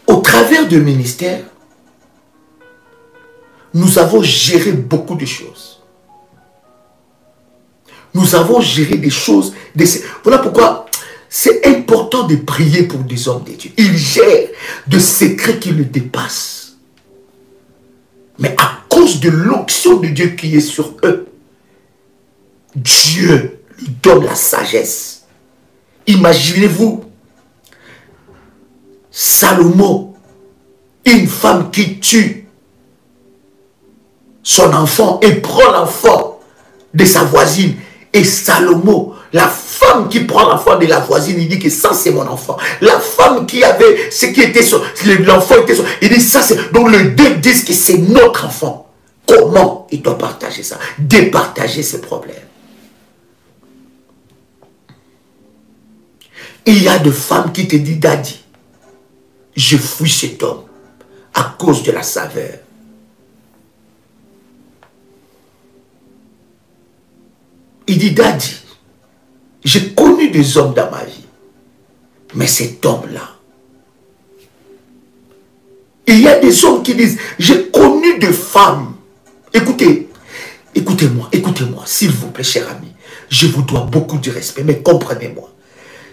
Au travers du ministère, nous avons géré beaucoup de choses. Nous avons géré des choses. Voilà pourquoi c'est important de prier pour des hommes de Dieu. Ils gèrent de secrets qui le dépassent. Mais à cause de l'onction de Dieu qui est sur eux, Dieu lui donne la sagesse. Imaginez-vous, Salomon, une femme qui tue son enfant et prend l'enfant de sa voisine. Et Salomon, la femme qui prend l'enfant de la voisine, il dit que ça c'est mon enfant. La femme qui avait ce qui était l'enfant était son, il dit ça c'est. Donc les deux disent que c'est notre enfant. Comment il doit partager ça? Départager ses problèmes. Il y a des femmes qui te disent, Daddy, je fuis cet homme à cause de la saveur. Il dit, Daddy, j'ai connu des hommes dans ma vie, mais cet homme-là, il y a des hommes qui disent, j'ai connu des femmes. Écoutez, écoutez-moi, s'il vous plaît, cher ami. Je vous dois beaucoup de respect, mais comprenez-moi.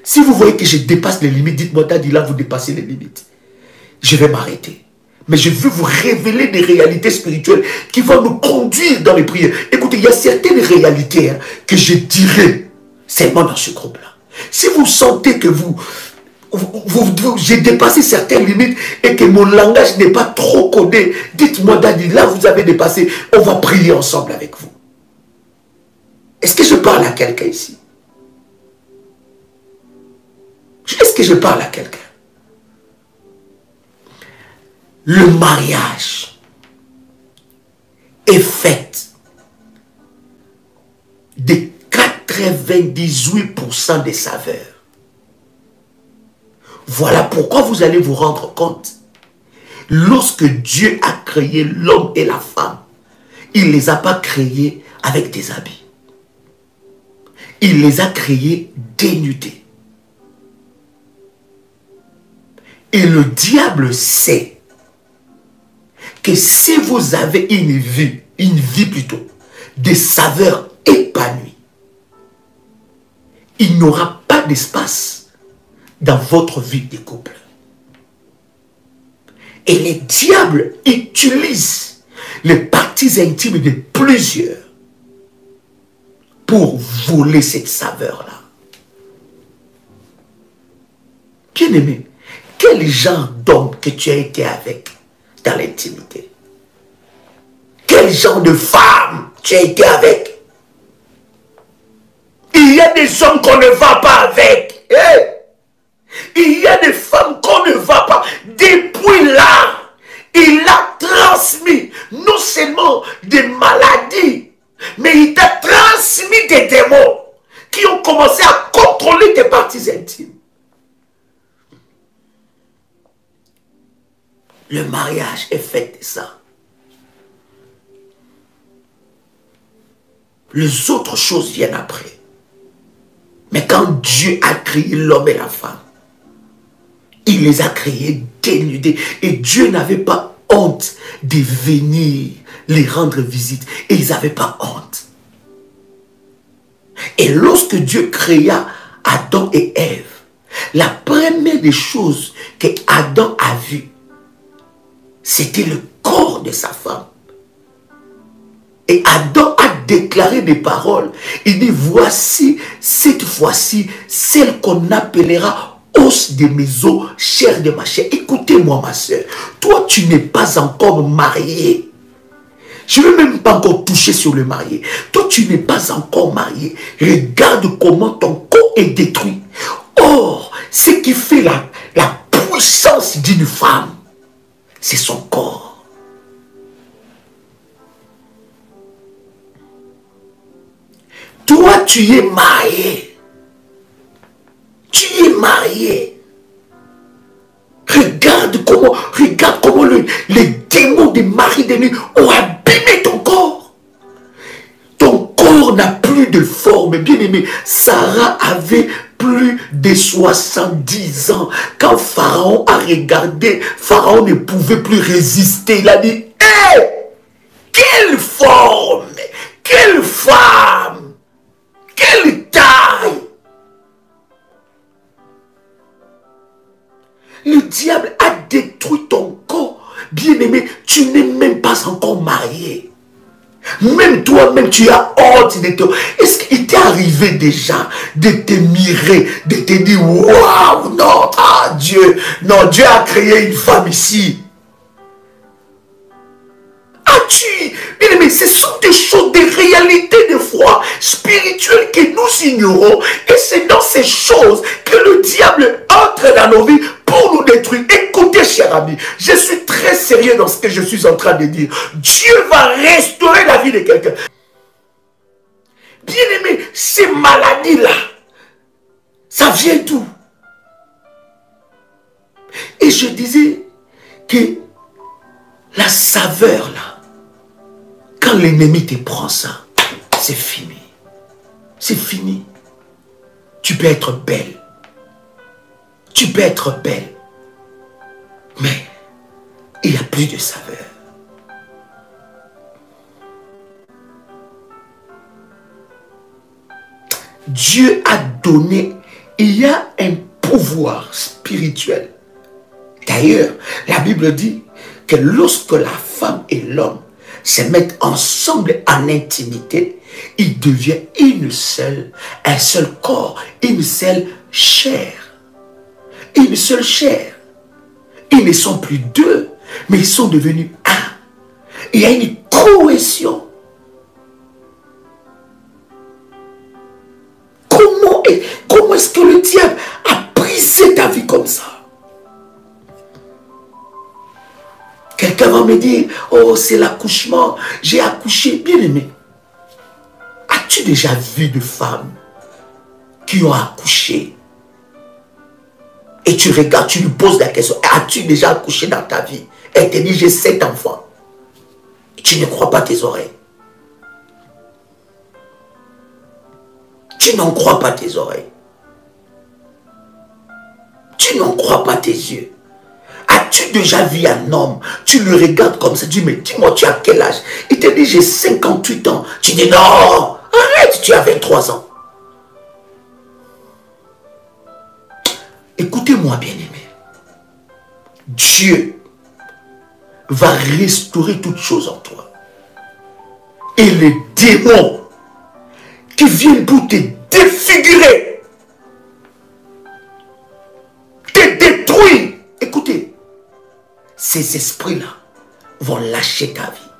Si vous voyez que je dépasse les limites, dites-moi, Daddy, là, vous dépassez les limites. Je vais m'arrêter. Mais je veux vous révéler des réalités spirituelles qui vont nous conduire dans les prières. Écoutez, il y a certaines réalités que je dirai seulement dans ce groupe-là. Si vous sentez que j'ai dépassé certaines limites et que mon langage n'est pas trop codé, dites-moi, Daddy, là, vous avez dépassé, on va prier ensemble avec vous. Est-ce que je parle à quelqu'un ici? Est-ce que je parle à quelqu'un? Le mariage est fait de 98% des saveurs. Voilà pourquoi vous allez vous rendre compte. Lorsque Dieu a créé l'homme et la femme, il ne les a pas créés avec des habits. Il les a créés dénudés. Et le diable sait que si vous avez une vie plutôt, des saveurs épanouies, il n'y aura pas d'espace dans votre vie de couple. Et les diables utilisent les parties intimes de plusieurs pour voler cette saveur-là. Bien-aimé, quel genre d'homme que tu as été avec dans l'intimité? Quel genre de femme tu as été avec? Il y a des hommes qu'on ne va pas avec. Il y a des femmes qu'on ne va pas. Depuis là, il a transmis non seulement des maladies, mais il t'a transmis des démons qui ont commencé à contrôler tes parties intimes. Le mariage est fait de ça. Les autres choses viennent après. Mais quand Dieu a créé l'homme et la femme, il les a créés dénudés. Et Dieu n'avait pas honte de venir les rendre visite. Et ils n'avaient pas honte. Et lorsque Dieu créa Adam et Ève, la première des choses que Adam a vues, c'était le corps de sa femme. Et Adam a déclaré des paroles. Il dit, voici, cette fois-ci, celle qu'on appellera os de mes os, chair de ma chair. Écoutez-moi, ma soeur. Toi, tu n'es pas encore marié. Je ne veux même pas encore toucher sur le marié. Toi, tu n'es pas encore marié. Regarde comment ton corps est détruit. Or, ce qui fait la puissance d'une femme, c'est son corps. Toi, tu es marié. Tu es marié. Regarde comment les démons des maris de nuit ont abîmé ton corps. Ton corps n'a plus de forme. Bien aimé, Sarah avait plus de 70 ans. Quand Pharaon a regardé, Pharaon ne pouvait plus résister. Il a dit, hé, quelle forme, quelle femme, quelle taille. Le diable a détruit ton corps. Bien-aimé, tu n'es même pas encore marié. Même toi-même, tu as honte de toi. Est-ce qu'il t'est arrivé déjà de te mirer, de te dire, waouh, non, ah Dieu, non, Dieu a créé une femme ici. As-tu, bien-aimé, ce sont des choses, des réalités de foi spirituelles que nous ignorons. Et c'est dans ces choses que le diable entre dans nos vies pour nous détruire. Écoutez, cher ami, je suis très sérieux dans ce que je suis en train de dire. Dieu va restaurer la vie de quelqu'un. Bien-aimé, ces maladies-là, ça vient d'où? Et je disais que la saveur là, quand l'ennemi te prend ça, c'est fini. C'est fini. Tu peux être belle. Tu peux être belle. Mais il n'y a plus de saveur. Dieu a donné, il y a un pouvoir spirituel. D'ailleurs, la Bible dit que lorsque la femme et l'homme se mettent ensemble en intimité, ils deviennent un seul corps, une seule chair. Une seule chair. Ils ne sont plus deux, mais ils sont devenus un. Il y a une cohésion. Comment est-ce que le diable a brisé ta vie comme ça? Quelqu'un va me dire, oh c'est l'accouchement, j'ai accouché. Bien aimé, as-tu déjà vu de femmes qui ont accouché? Et tu regardes, tu lui poses la question, as-tu déjà accouché dans ta vie? Elle te dit, j'ai 7 enfants. Et tu ne crois pas tes oreilles. Tu n'en crois pas tes oreilles. Tu n'en crois pas tes yeux. As-tu déjà vu un homme? Tu le regardes comme ça, tu dis, mais dis-moi, tu as quel âge? Il te dit, j'ai 58 ans. Tu dis, non, arrête, tu as 23 ans. Écoutez-moi, bien-aimé. Dieu va restaurer toutes choses en toi. Et les démons qui viennent pour te défigurer, te détruire. Écoutez, ces esprits-là vont lâcher ta vie.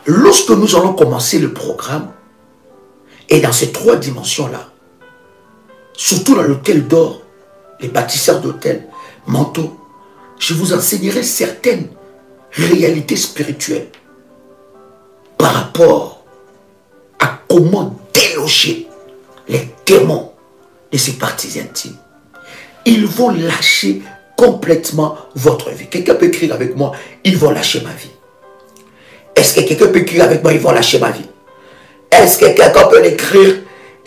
Lorsque nous allons commencer le programme, et dans ces 3 dimensions-là, surtout dans l'hôtel d'or, les bâtisseurs d'hôtels, manteaux, je vous enseignerai certaines réalités spirituelles par rapport à comment déloger les démons de ces parties intimes. Ils vont lâcher complètement votre vie. Quelqu'un peut écrire avec moi, ils vont lâcher ma vie. Est-ce que quelqu'un peut écrire avec moi, ils vont lâcher ma vie? Est-ce que quelqu'un peut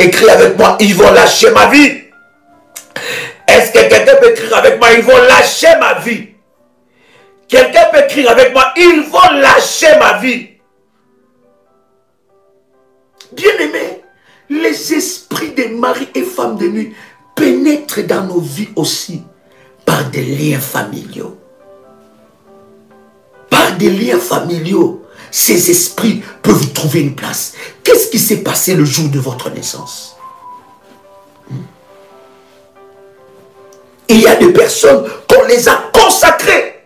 écrire avec moi, ils vont lâcher ma vie? Est-ce que quelqu'un peut écrire avec moi, ils vont lâcher ma vie? Quelqu'un peut écrire avec moi, ils vont lâcher ma vie. Bien-aimés, les esprits des maris et femmes de nuit pénètrent dans nos vies aussi par des liens familiaux. Par des liens familiaux, ces esprits peuvent trouver une place. Qu'est-ce qui s'est passé le jour de votre naissance? Il y a des personnes qu'on les a consacrées.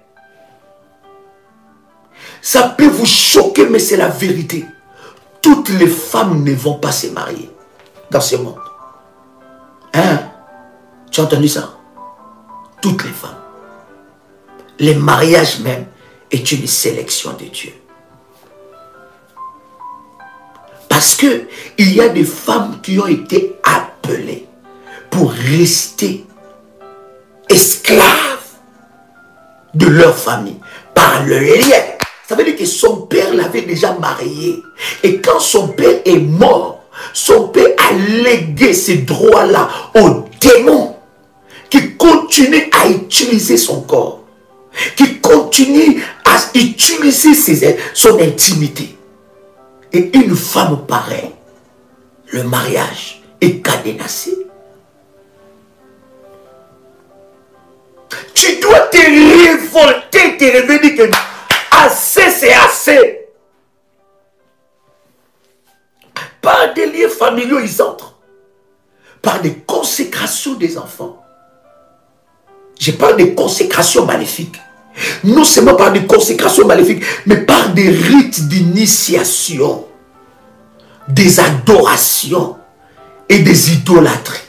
Ça peut vous choquer, mais c'est la vérité. Toutes les femmes ne vont pas se marier dans ce monde. Hein? Tu as entendu ça? Toutes les femmes. Les mariages même est une sélection de Dieu. Parce que il y a des femmes qui ont été appelées pour rester esclaves de leur famille par le lien. Ça veut dire que son père l'avait déjà marié. Et quand son père est mort, son père a légué ces droits-là aux démons qui continuent à utiliser son corps, qui continuent à utiliser son intimité. Et une femme pareille, le mariage est cadenassé. Tu dois te révolter, te réveiller que assez c'est assez. Par des liens familiaux, ils entrent. Par des consécrations des enfants. Je parle des consécrations maléfiques. Non seulement par des consécrations maléfiques, mais par des rites d'initiation, des adorations et des idolâtries.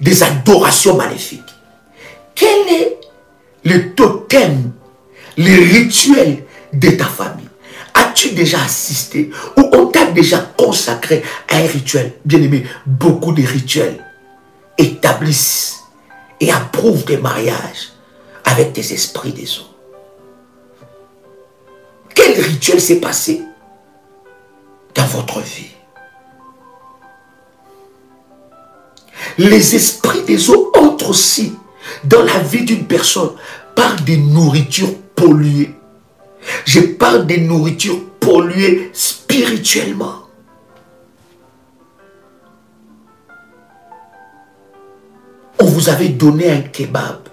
Des adorations maléfiques. Quel est le totem, les rituels de ta famille? As-tu déjà assisté ou on t'a déjà consacré à un rituel? Bien aimé, beaucoup de rituels établissent et approuve des mariages avec des esprits des eaux. Quel rituel s'est passé dans votre vie? Les esprits des eaux entrent aussi dans la vie d'une personne par des nourritures polluées. Je parle des nourritures polluées spirituellement. On vous avait donné un kebab.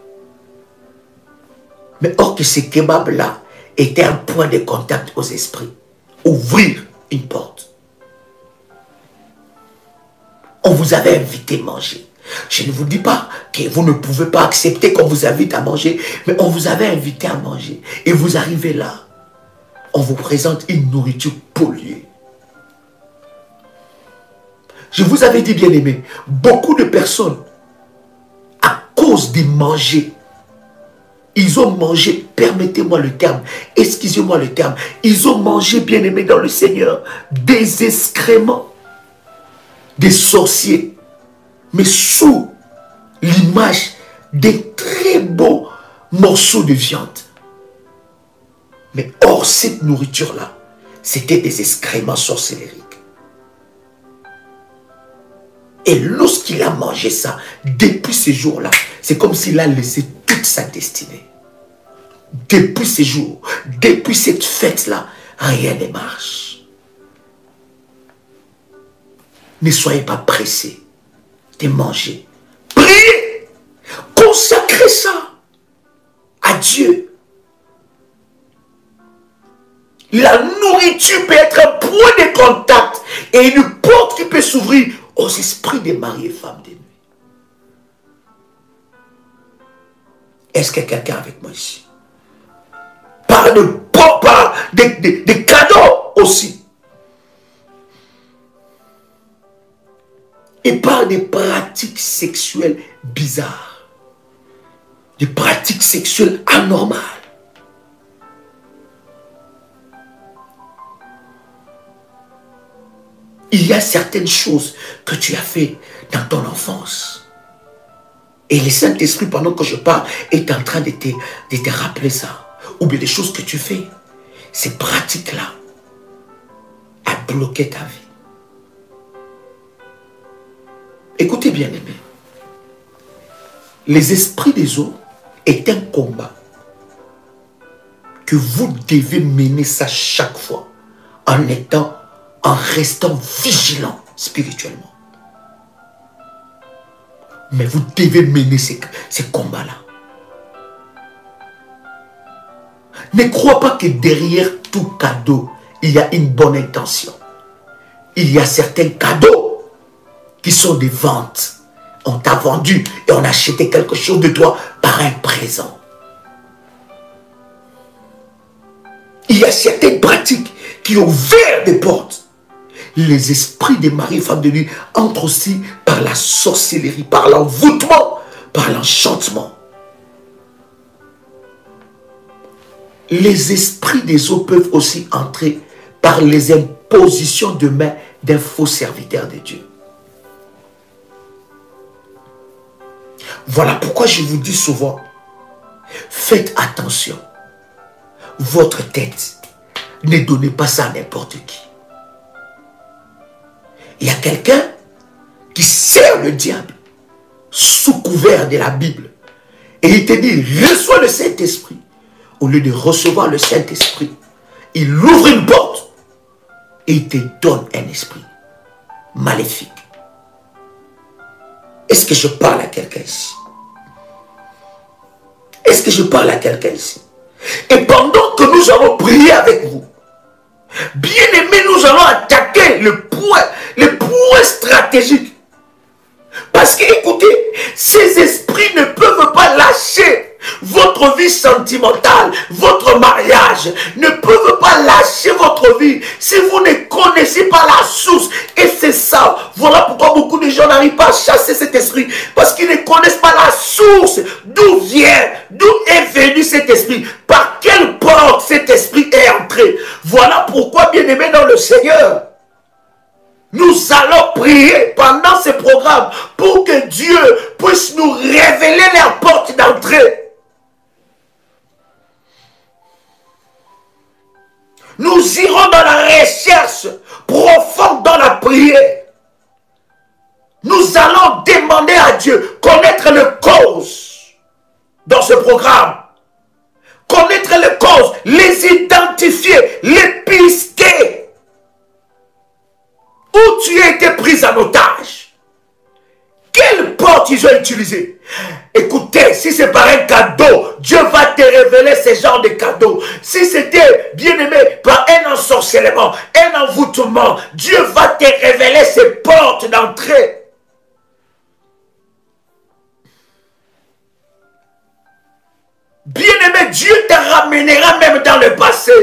Mais or que ce kebab-là était un point de contact aux esprits. Ouvrir une porte. On vous avait invité à manger. Je ne vous dis pas que vous ne pouvez pas accepter qu'on vous invite à manger, mais on vous avait invité à manger. Et vous arrivez là, on vous présente une nourriture polluée. Je vous avais dit, bien aimé, beaucoup de personnes, à cause de manger, ils ont mangé, permettez-moi le terme, excusez-moi le terme, ils ont mangé, bien aimé dans le Seigneur, des excréments, des sorciers, mais sous l'image des très beaux morceaux de viande. Mais hors cette nourriture-là, c'était des excréments sorcellériques. Et lorsqu'il a mangé ça, depuis ce jour-là, c'est comme s'il a laissé toute sa destinée. Depuis ce jour, depuis cette fête-là, rien ne marche. Ne soyez pas pressés de manger. Priez, consacrez ça à Dieu. La nourriture peut être un point de contact et une porte qui peut s'ouvrir aux esprits des maris et femmes de nuit. Est-ce qu'il y a quelqu'un avec moi ici? Par des cadeaux aussi. Et par des pratiques sexuelles bizarres. Des pratiques sexuelles anormales. Il y a certaines choses que tu as fait dans ton enfance. Et le Saint-Esprit, pendant que je parle, est en train de te rappeler ça. Ou bien des choses que tu fais. Ces pratiques-là ont bloqué ta vie. Écoutez bien, aimé. Les esprits des eaux est un combat que vous devez mener ça chaque fois en restant vigilant spirituellement. Mais vous devez mener ces combats-là. Ne crois pas que derrière tout cadeau, il y a une bonne intention. Il y a certains cadeaux qui sont des ventes. On t'a vendu et on a acheté quelque chose de toi par un présent. Il y a certaines pratiques qui ont ouvert des portes. Les esprits des maris et femmes de nuit entrent aussi par la sorcellerie, par l'envoûtement, par l'enchantement. Les esprits des eaux peuvent aussi entrer par les impositions de main d'un faux serviteur de Dieu. Voilà pourquoi je vous dis souvent, faites attention. Votre tête, ne donnez pas ça à n'importe qui. Il y a quelqu'un qui sert le diable sous couvert de la Bible. Et il te dit, reçois le Saint-Esprit. Au lieu de recevoir le Saint-Esprit, il ouvre une porte et il te donne un esprit maléfique. Est-ce que je parle à quelqu'un ici? Est-ce que je parle à quelqu'un ici? Et pendant que nous allons prier avec vous, bien aimé, nous allons attaquer le point stratégique. Parce que, écoutez, ces esprits ne peuvent pas lâcher votre vie sentimentale, votre mariage, ne peuvent pas lâcher votre vie si vous ne connaissez pas la source. Et c'est ça, voilà pourquoi beaucoup de gens n'arrivent pas à chasser cet esprit, parce qu'ils ne connaissent pas la source, d'où est venu cet esprit, par quelle porte cet esprit est entré. Voilà pourquoi, bien-aimé dans le Seigneur, Nous allons prier pendant ce programme pour que Dieu puisse nous révéler les portes d'entrée. Nous irons dans la recherche profonde dans la prière. Nous allons demander à Dieu, connaître les causes dans ce programme. Connaître les causes, les identifier, les pister. Où tu as été pris en otage. Quelle porte ils ont utilisé? Écoutez, si c'est par un cadeau, Dieu va te révéler ce genre de cadeau. Si c'était, bien aimé, par un ensorcellement, un envoûtement, Dieu va te révéler ces portes d'entrée. Bien-aimé, Dieu te ramènera même dans le passé.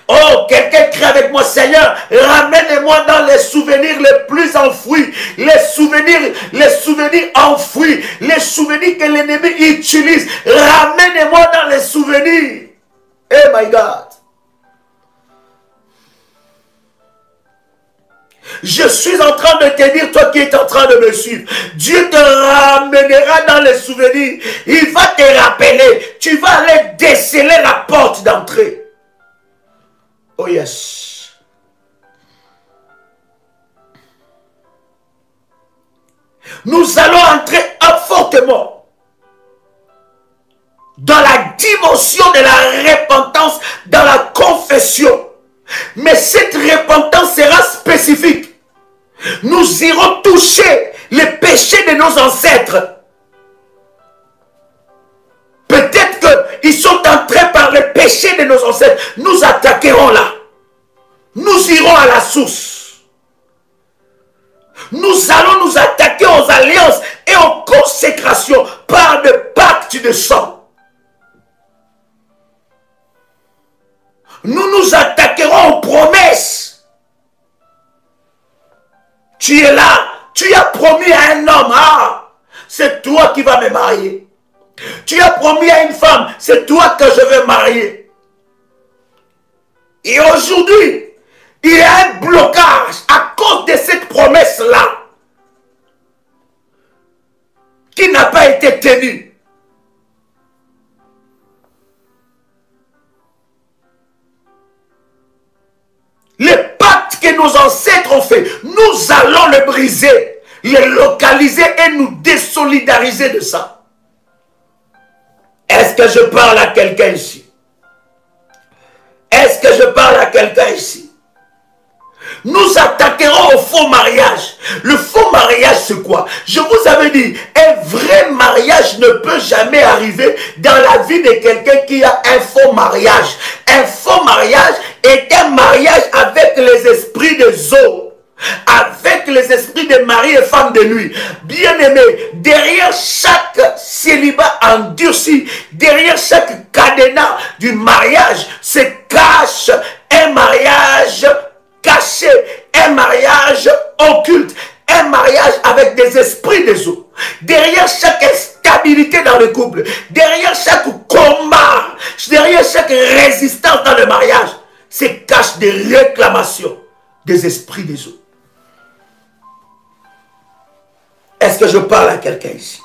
Oh, quelqu'un crie avec moi, Seigneur, ramène-moi dans les souvenirs les plus enfouis, les souvenirs enfouis, les souvenirs que l'ennemi utilise. Ramène-moi dans les souvenirs. Oh my God. Je suis en train de te dire, toi qui es en train de me suivre, Dieu te ramènera dans les souvenirs. Il va te rappeler. Tu vas aller déceler la porte d'entrée. Oh yes. Nous allons entrer fortement dans la dimension de la repentance, dans la confession. Mais cette repentance sera spécifique. Nous irons toucher les péchés de nos ancêtres. Peut-être qu'ils sont entrés par les péchés de nos ancêtres. Nous attaquerons là. Nous irons à la source. Nous allons nous attaquer aux alliances et aux consécrations par le pacte de sang. Nous nous attaquerons aux promesses. Tu es là, tu as promis à un homme, ah, c'est toi qui vas me marier. Tu as promis à une femme, c'est toi que je vais marier. Et aujourd'hui, il y a un blocage à cause de cette promesse-là qui n'a pas été tenue. Le pacte que nos ancêtres ont fait, nous allons le briser, le localiser et nous désolidariser de ça. Est-ce que je parle à quelqu'un ici? Est-ce que je parle à quelqu'un ici? Nous attaquerons au faux mariage. Le faux mariage, c'est quoi? Je vous avais dit, un vrai mariage ne peut jamais arriver dans la vie de quelqu'un qui a un faux mariage. Un faux mariage est un mariage avec les esprits des eaux, avec les esprits de mari et femme de nuit. Bien aimé, derrière chaque célibat endurci, derrière chaque cadenas du mariage, se cache un mariage caché, un mariage occulte, un mariage avec des esprits des eaux. Derrière chaque instabilité dans le couple, derrière chaque combat, derrière chaque résistance dans le mariage, se cachent des réclamations des esprits des eaux. Est-ce que je parle à quelqu'un ici?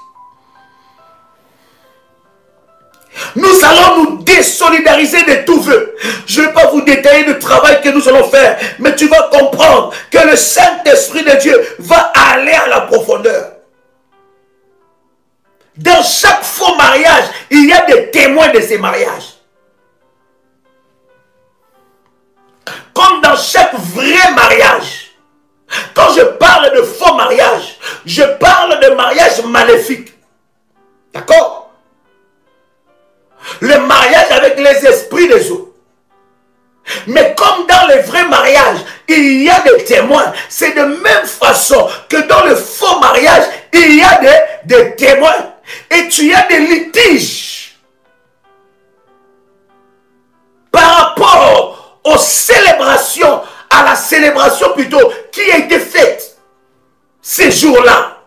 Nous allons nous désolidariser de tout vœu. Je ne vais pas vous détailler le travail que nous allons faire, mais tu vas comprendre que le Saint-Esprit de Dieu va aller à la profondeur. Dans chaque faux mariage, il y a des témoins de ces mariages. Comme dans chaque vrai mariage. Quand je parle de faux mariage, je parle de mariage maléfique. D'accord? Le mariage avec les esprits des eaux. Mais comme dans le vrai mariage, il y a des témoins. C'est de même façon que dans le faux mariage, il y a des témoins. Et tu as des litiges. Par rapport aux célébrations, à la célébration plutôt, qui a été faite ces jours-là.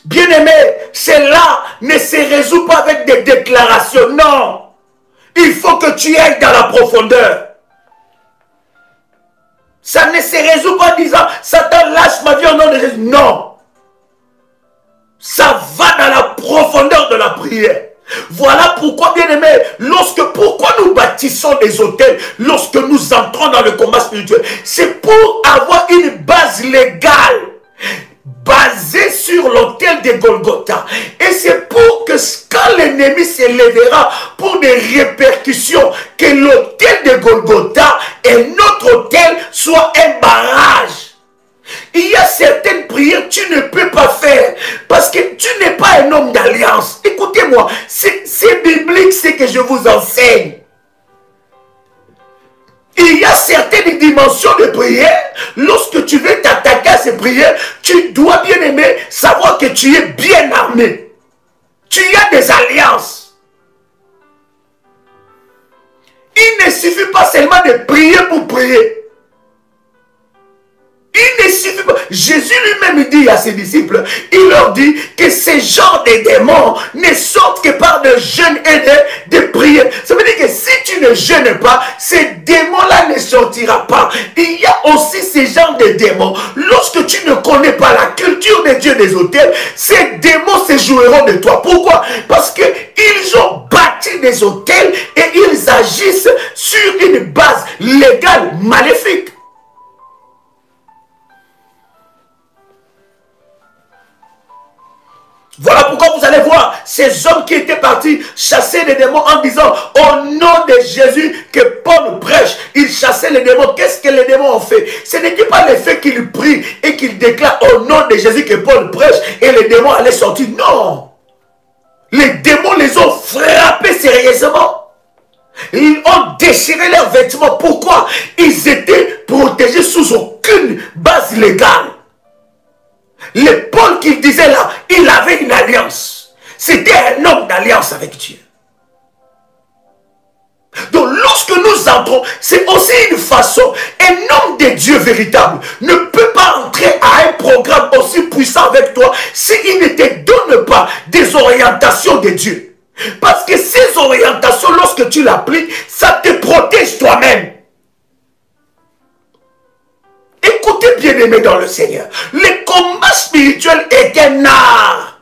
Bien-aimé, cela ne se résout pas avec des déclarations. Non. Il faut que tu ailles dans la profondeur. Ça ne se résout pas en disant, Satan lâche ma vie au nom de Jésus. Non. Ça va dans la profondeur de la prière. Voilà pourquoi, bien aimé, pourquoi nous bâtissons des hôtels lorsque nous entrons dans le combat spirituel. C'est pour avoir une base légale basée sur l'autel de Golgotha. Et c'est pour que quand l'ennemi s'élèvera pour des répercussions, que l'autel de Golgotha et notre autel soit un barrage. Il y a certaines prières que tu ne peux pas faire parce que tu n'es pas un homme d'alliance. Écoutez-moi, c'est biblique ce que je vous enseigne. Il y a certaines dimensions de prière. Lorsque tu veux t'attaquer à ces prières, tu dois bien aimer savoir que tu es bien armé. Tu as des alliances. Il ne suffit pas seulement de prier pour prier. Il ne suffit pas. Jésus lui-même dit à ses disciples, il leur dit que ces genres de démons ne sortent que par de jeûnes et de prières. Ça veut dire que si tu ne jeûnes pas, ces démons-là ne sortiront pas. Il y a aussi ces genres de démons. Lorsque tu ne connais pas la culture des dieux des hôtels, ces démons se joueront de toi. Pourquoi? Parce qu'ils ont bâti des hôtels et ils agissent sur une base légale maléfique. Voilà pourquoi vous allez voir ces hommes qui étaient partis chasser les démons en disant au nom de Jésus que Paul prêche. Ils chassaient les démons. Qu'est-ce que les démons ont fait? Ce n'était pas le fait qu'ils prient et qu'ils déclarent au nom de Jésus que Paul prêche et les démons allaient sortir. Non. Les démons les ont frappés sérieusement. Ils ont déchiré leurs vêtements. Pourquoi? Ils étaient protégés sous aucune base légale. Le Paul qu'il disait là, il avait une alliance. C'était un homme d'alliance avec Dieu. Donc lorsque nous entrons, c'est aussi une façon, un homme de Dieu véritable ne peut pas entrer à un programme aussi puissant avec toi s'il ne te donne pas des orientations de Dieu. Parce que ces orientations, lorsque tu l'appliques, ça te protège toi-même. Écoutez bien aimé dans le Seigneur, le combat spirituel est un art.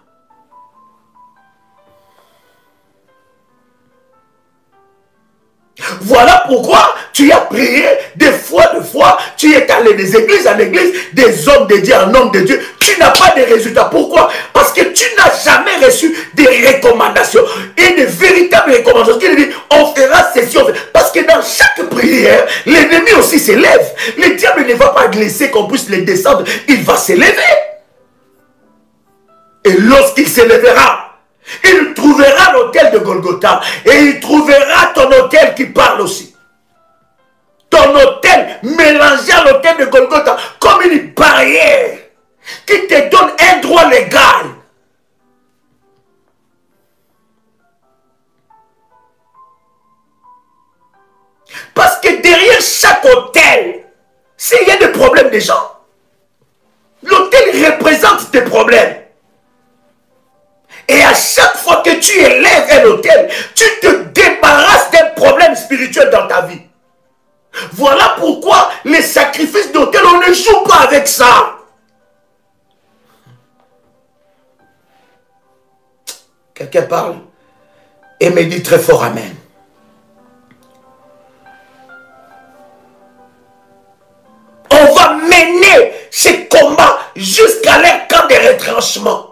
Voilà pourquoi tu as prié de fois, tu es allé des églises en église, des hommes de Dieu en hommes de Dieu. Tu n'as pas de résultats. Pourquoi? Parce que tu n'as jamais reçu des recommandations. Et de véritables recommandations. Qui dit, on fera ceci, on fera. Parce que dans chaque prière, l'ennemi aussi s'élève. Le diable ne va pas laisser qu'on puisse le descendre. Il va s'élever. Et lorsqu'il s'élèvera, il trouvera l'autel de Golgotha. Et il trouvera ton autel qui parle aussi. Ton autel mélangé à l'autel de Golgotha comme une barrière qui te donne un droit légal. Parce que derrière chaque autel, s'il y a des problèmes des gens, l'autel représente tes problèmes. Et à chaque fois que tu élèves un autel, tu te débarrasses d'un problème spirituel dans ta vie. Voilà pourquoi les sacrifices d'autel, on ne joue pas avec ça. Quelqu'un parle et me dit très fort amen. On va mener ces combats jusqu'à leur camp de retranchement.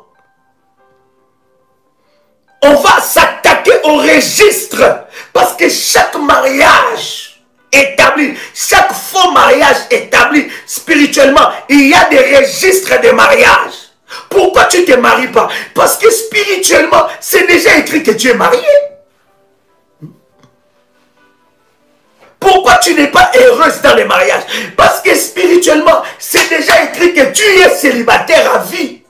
On va s'attaquer au registre parce que chaque mariage établi, chaque faux mariage établi spirituellement, il y a des registres de mariage. Pourquoi tu ne te maries pas? Parce que spirituellement, c'est déjà écrit que tu es marié. Pourquoi tu n'es pas heureuse dans les mariages? Parce que spirituellement, c'est déjà écrit que tu es célibataire à vie.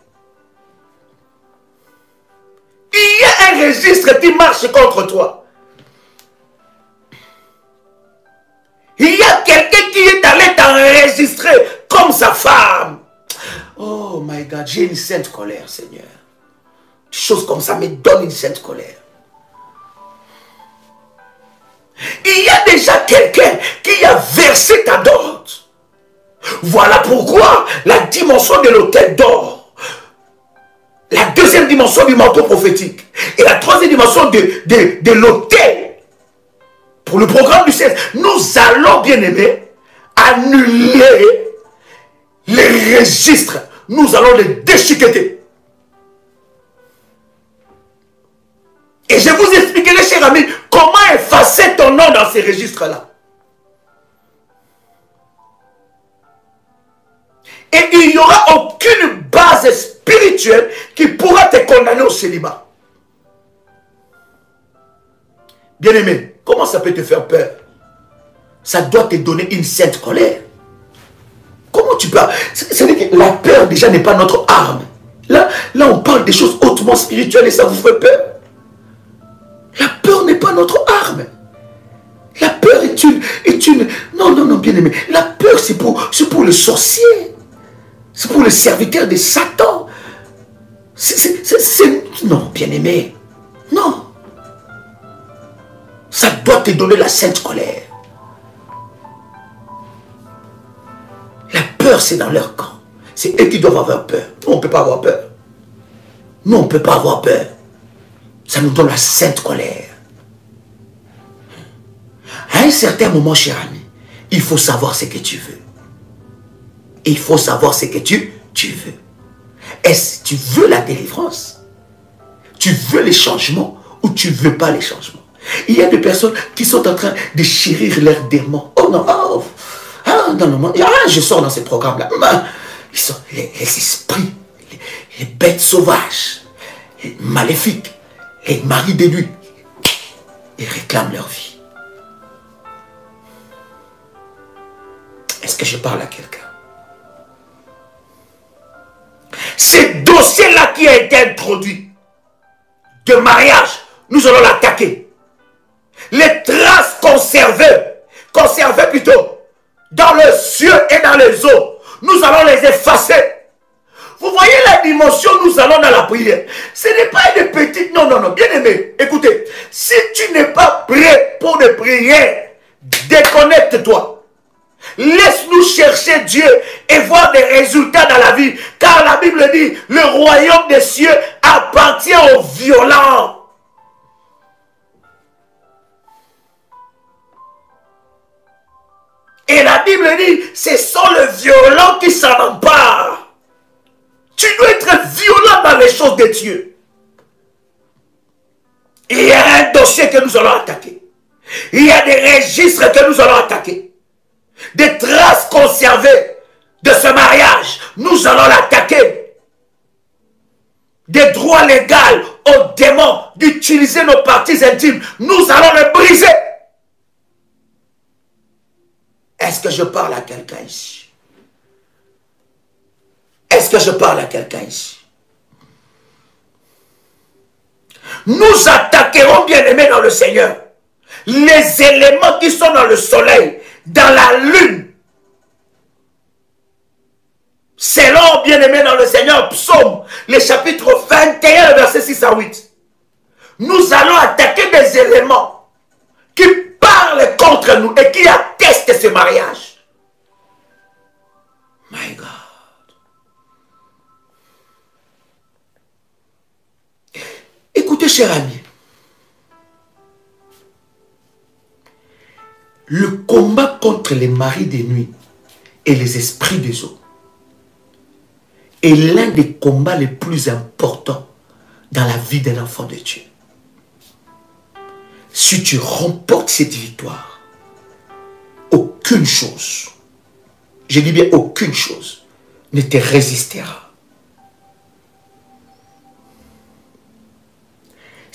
Il y a un registre qui marche contre toi. Il y a quelqu'un qui est allé t'enregistrer comme sa femme. Oh my God, j'ai une sainte colère, Seigneur. Des choses comme ça me donnent une sainte colère. Il y a déjà quelqu'un qui a versé ta dot. Voilà pourquoi la dimension de l'autel d'or, la deuxième dimension du manteau prophétique et la troisième dimension de l'autel pour le programme du ciel, nous allons, bien aimés, annuler les registres. Nous allons les déchiqueter. Et je vous expliquerai, chers amis, comment effacer ton nom dans ces registres-là. Et il n'y aura aucune base spirituelle qui pourra te condamner au célibat. Bien-aimé, comment ça peut te faire peur? Ça doit te donner une sainte colère. Comment tu peux... C'est-à-dire que la peur déjà n'est pas notre arme. Là, on parle des choses hautement spirituelles et ça vous fait peur. La peur n'est pas notre arme. La peur est une... Non, bien-aimé. La peur, c'est pour le sorcier. C'est pour le serviteur de Satan. Non, bien-aimé. Non. Ça doit te donner la sainte colère. La peur, c'est dans leur camp. C'est eux qui doivent avoir peur. Nous, on ne peut pas avoir peur. Nous, on ne peut pas avoir peur. Ça nous donne la sainte colère. À un certain moment, cher ami, il faut savoir ce que tu veux. Il faut savoir ce que tu veux. Est-ce que tu veux la délivrance? Tu veux les changements ou tu ne veux pas les changements? Il y a des personnes qui sont en train de chérir leurs démons. Oh non, non, je sors dans ces programmes-là. Ils sont les esprits, les bêtes sauvages, les maléfiques, les maris de nuit. Ils réclament leur vie. Est-ce que je parle à quelqu'un? Ce dossier-là qui a été introduit de mariage, nous allons l'attaquer. Les traces conservées plutôt, dans les cieux et dans les eaux, nous allons les effacer. Vous voyez la dimension, nous allons dans la prière. Ce n'est pas une petite... Non, bien aimé, écoutez, si tu n'es pas prêt pour des prières, déconnecte-toi. Laisse-nous chercher Dieu et voir des résultats dans la vie. Car la Bible dit, le royaume des cieux appartient aux violents. Et la Bible dit, ce sont les violents qui s'en emparent. Tu dois être violent dans les choses de Dieu. Il y a un dossier que nous allons attaquer. Il y a des registres que nous allons attaquer. Des traces conservées de ce mariage, nous allons l'attaquer. Des droits légaux aux démons d'utiliser nos parties intimes, nous allons les briser. Est-ce que je parle à quelqu'un ici? Est-ce que je parle à quelqu'un ici? Nous attaquerons, bien-aimés dans le Seigneur, les éléments qui sont dans le soleil, dans la lune. Selon, bien-aimés dans le Seigneur, Psaume, le chapitre 21, verset 6 à 8. Nous allons attaquer des éléments qui parlent contre nous et qui attestent ce mariage. My God. Écoutez, cher ami, le combat contre les maris des nuits et les esprits des eaux est l'un des combats les plus importants dans la vie d'un enfant de Dieu. Si tu remportes cette victoire, aucune chose, je dis bien aucune chose, ne te résistera.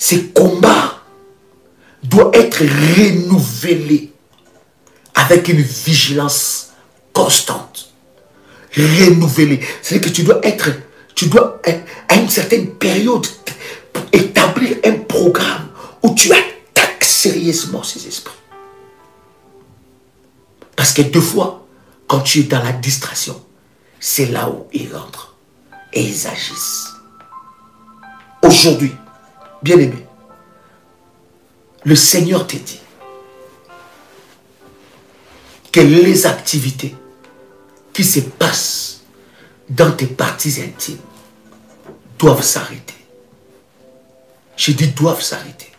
Ce combat doit être renouvelé avec une vigilance constante. Renouvelé. C'est-à-dire que tu dois à une certaine période établir un programme où tu attaques sérieusement ces esprits. Parce que deux fois, quand tu es dans la distraction, c'est là où ils rentrent et ils agissent. Aujourd'hui, bien-aimé, le Seigneur te dit que les activités qui se passent dans tes parties intimes doivent s'arrêter. Je dis doivent s'arrêter.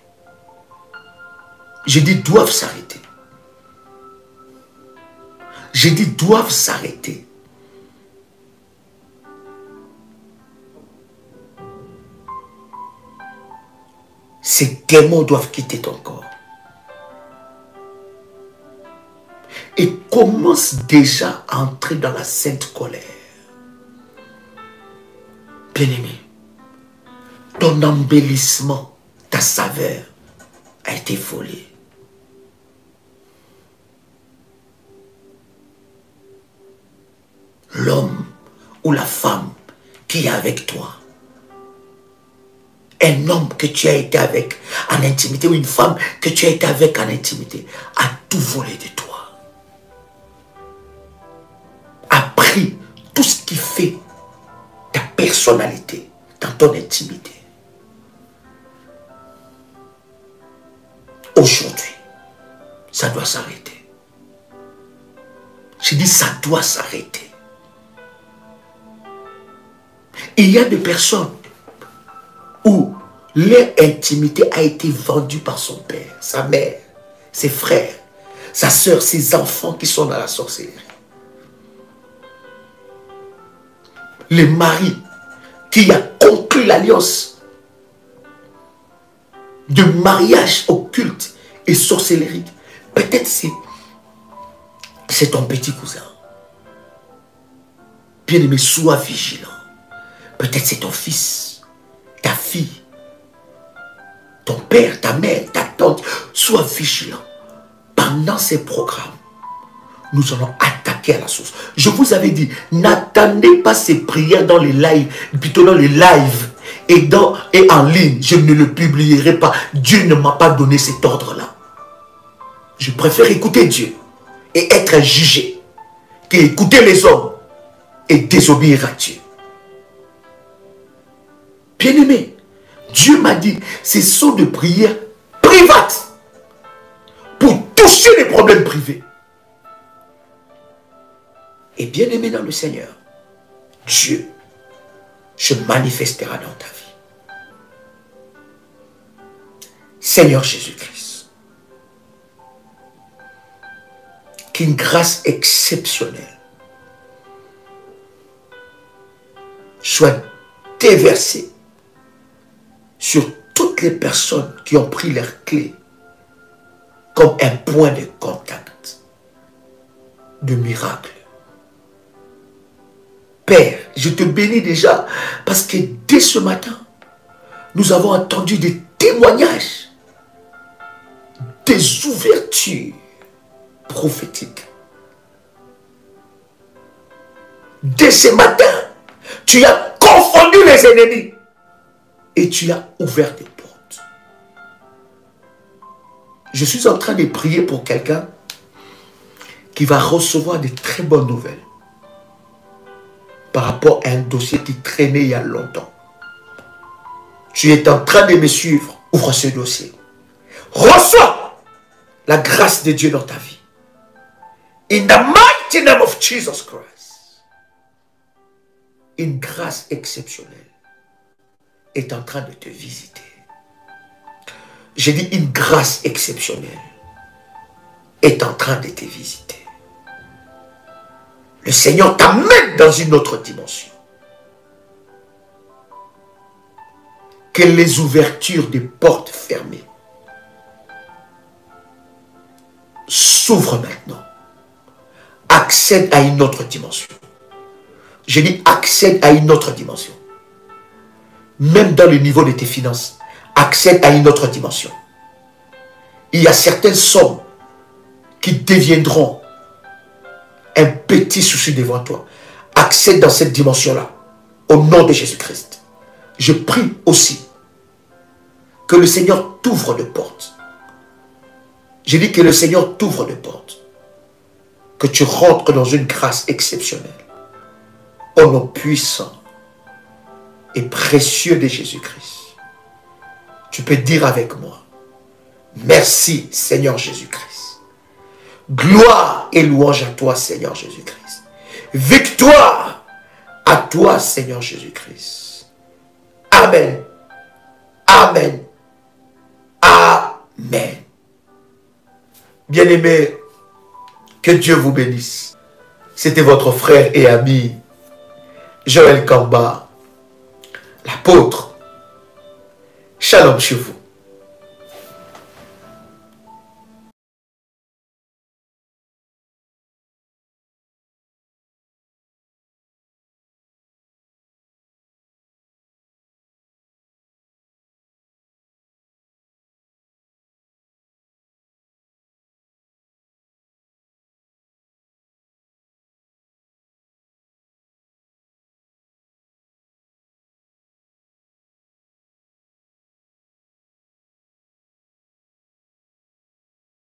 Je dis doivent s'arrêter. Je dis doivent s'arrêter. Ces démons doivent quitter ton corps. Et commence déjà à entrer dans la sainte colère. Bien-aimé, ton embellissement, ta saveur a été volée. L'homme ou la femme qui est avec toi, un homme que tu as été avec en intimité ou une femme que tu as été avec en intimité a tout volé de toi. A pris tout ce qui fait ta personnalité dans ton intimité. Aujourd'hui, ça doit s'arrêter. Je dis ça doit s'arrêter. Il y a des personnes où leur intimité a été vendue par son père, sa mère, ses frères, sa soeur, ses enfants qui sont dans la sorcellerie. Le mari qui a conclu l'alliance de mariage occulte et sorcellerie, peut-être c'est ton petit cousin. Bien-aimé, sois vigilant. Peut-être c'est ton fils, ta fille, ton père, ta mère, ta tante. Sois vigilant. Pendant ces programmes, nous allons attaquer à la source. Je vous avais dit, n'attendez pas ces prières dans les lives, plutôt dans les lives et en ligne. Je ne le publierai pas. Dieu ne m'a pas donné cet ordre-là. Je préfère écouter Dieu et être jugé qu'écouter les hommes et désobéir à Dieu. Bien-aimé, Dieu m'a dit, ce sont des prières privates pour toucher les problèmes privés. Et bien-aimé dans le Seigneur, Dieu se manifestera dans ta vie. Seigneur Jésus-Christ, qu'une grâce exceptionnelle soit déversée sur toutes les personnes qui ont pris leur clé comme un point de contact de miracle. Père, je te bénis déjà parce que dès ce matin, nous avons entendu des témoignages, des ouvertures prophétiques. Dès ce matin, tu as confondu les ennemis et tu as ouvert des portes. Je suis en train de prier pour quelqu'un qui va recevoir de très bonnes nouvelles par rapport à un dossier qui traînait il y a longtemps. Tu es en train de me suivre. Ouvre ce dossier. Reçois la grâce de Dieu dans ta vie. In the mighty name of Jesus Christ. Une grâce exceptionnelle est en train de te visiter. J'ai dit une grâce exceptionnelle est en train de te visiter. Le Seigneur t'amène dans une autre dimension. Que les ouvertures des portes fermées s'ouvrent maintenant. Accède à une autre dimension. Je dis accède à une autre dimension. Même dans le niveau de tes finances, accède à une autre dimension. Il y a certaines sommes qui deviendront un petit souci devant toi. Accède dans cette dimension-là. Au nom de Jésus-Christ. Je prie aussi que le Seigneur t'ouvre de portes. Je dis que le Seigneur t'ouvre de portes. Que tu rentres dans une grâce exceptionnelle. Au nom puissant et précieux de Jésus-Christ. Tu peux dire avec moi, merci Seigneur Jésus-Christ. Gloire et louange à toi Seigneur Jésus-Christ. Victoire à toi, Seigneur Jésus-Christ. Amen. Amen. Amen. Bien-aimés, que Dieu vous bénisse. C'était votre frère et ami, Joël Kamba, l'apôtre. Shalom chez vous.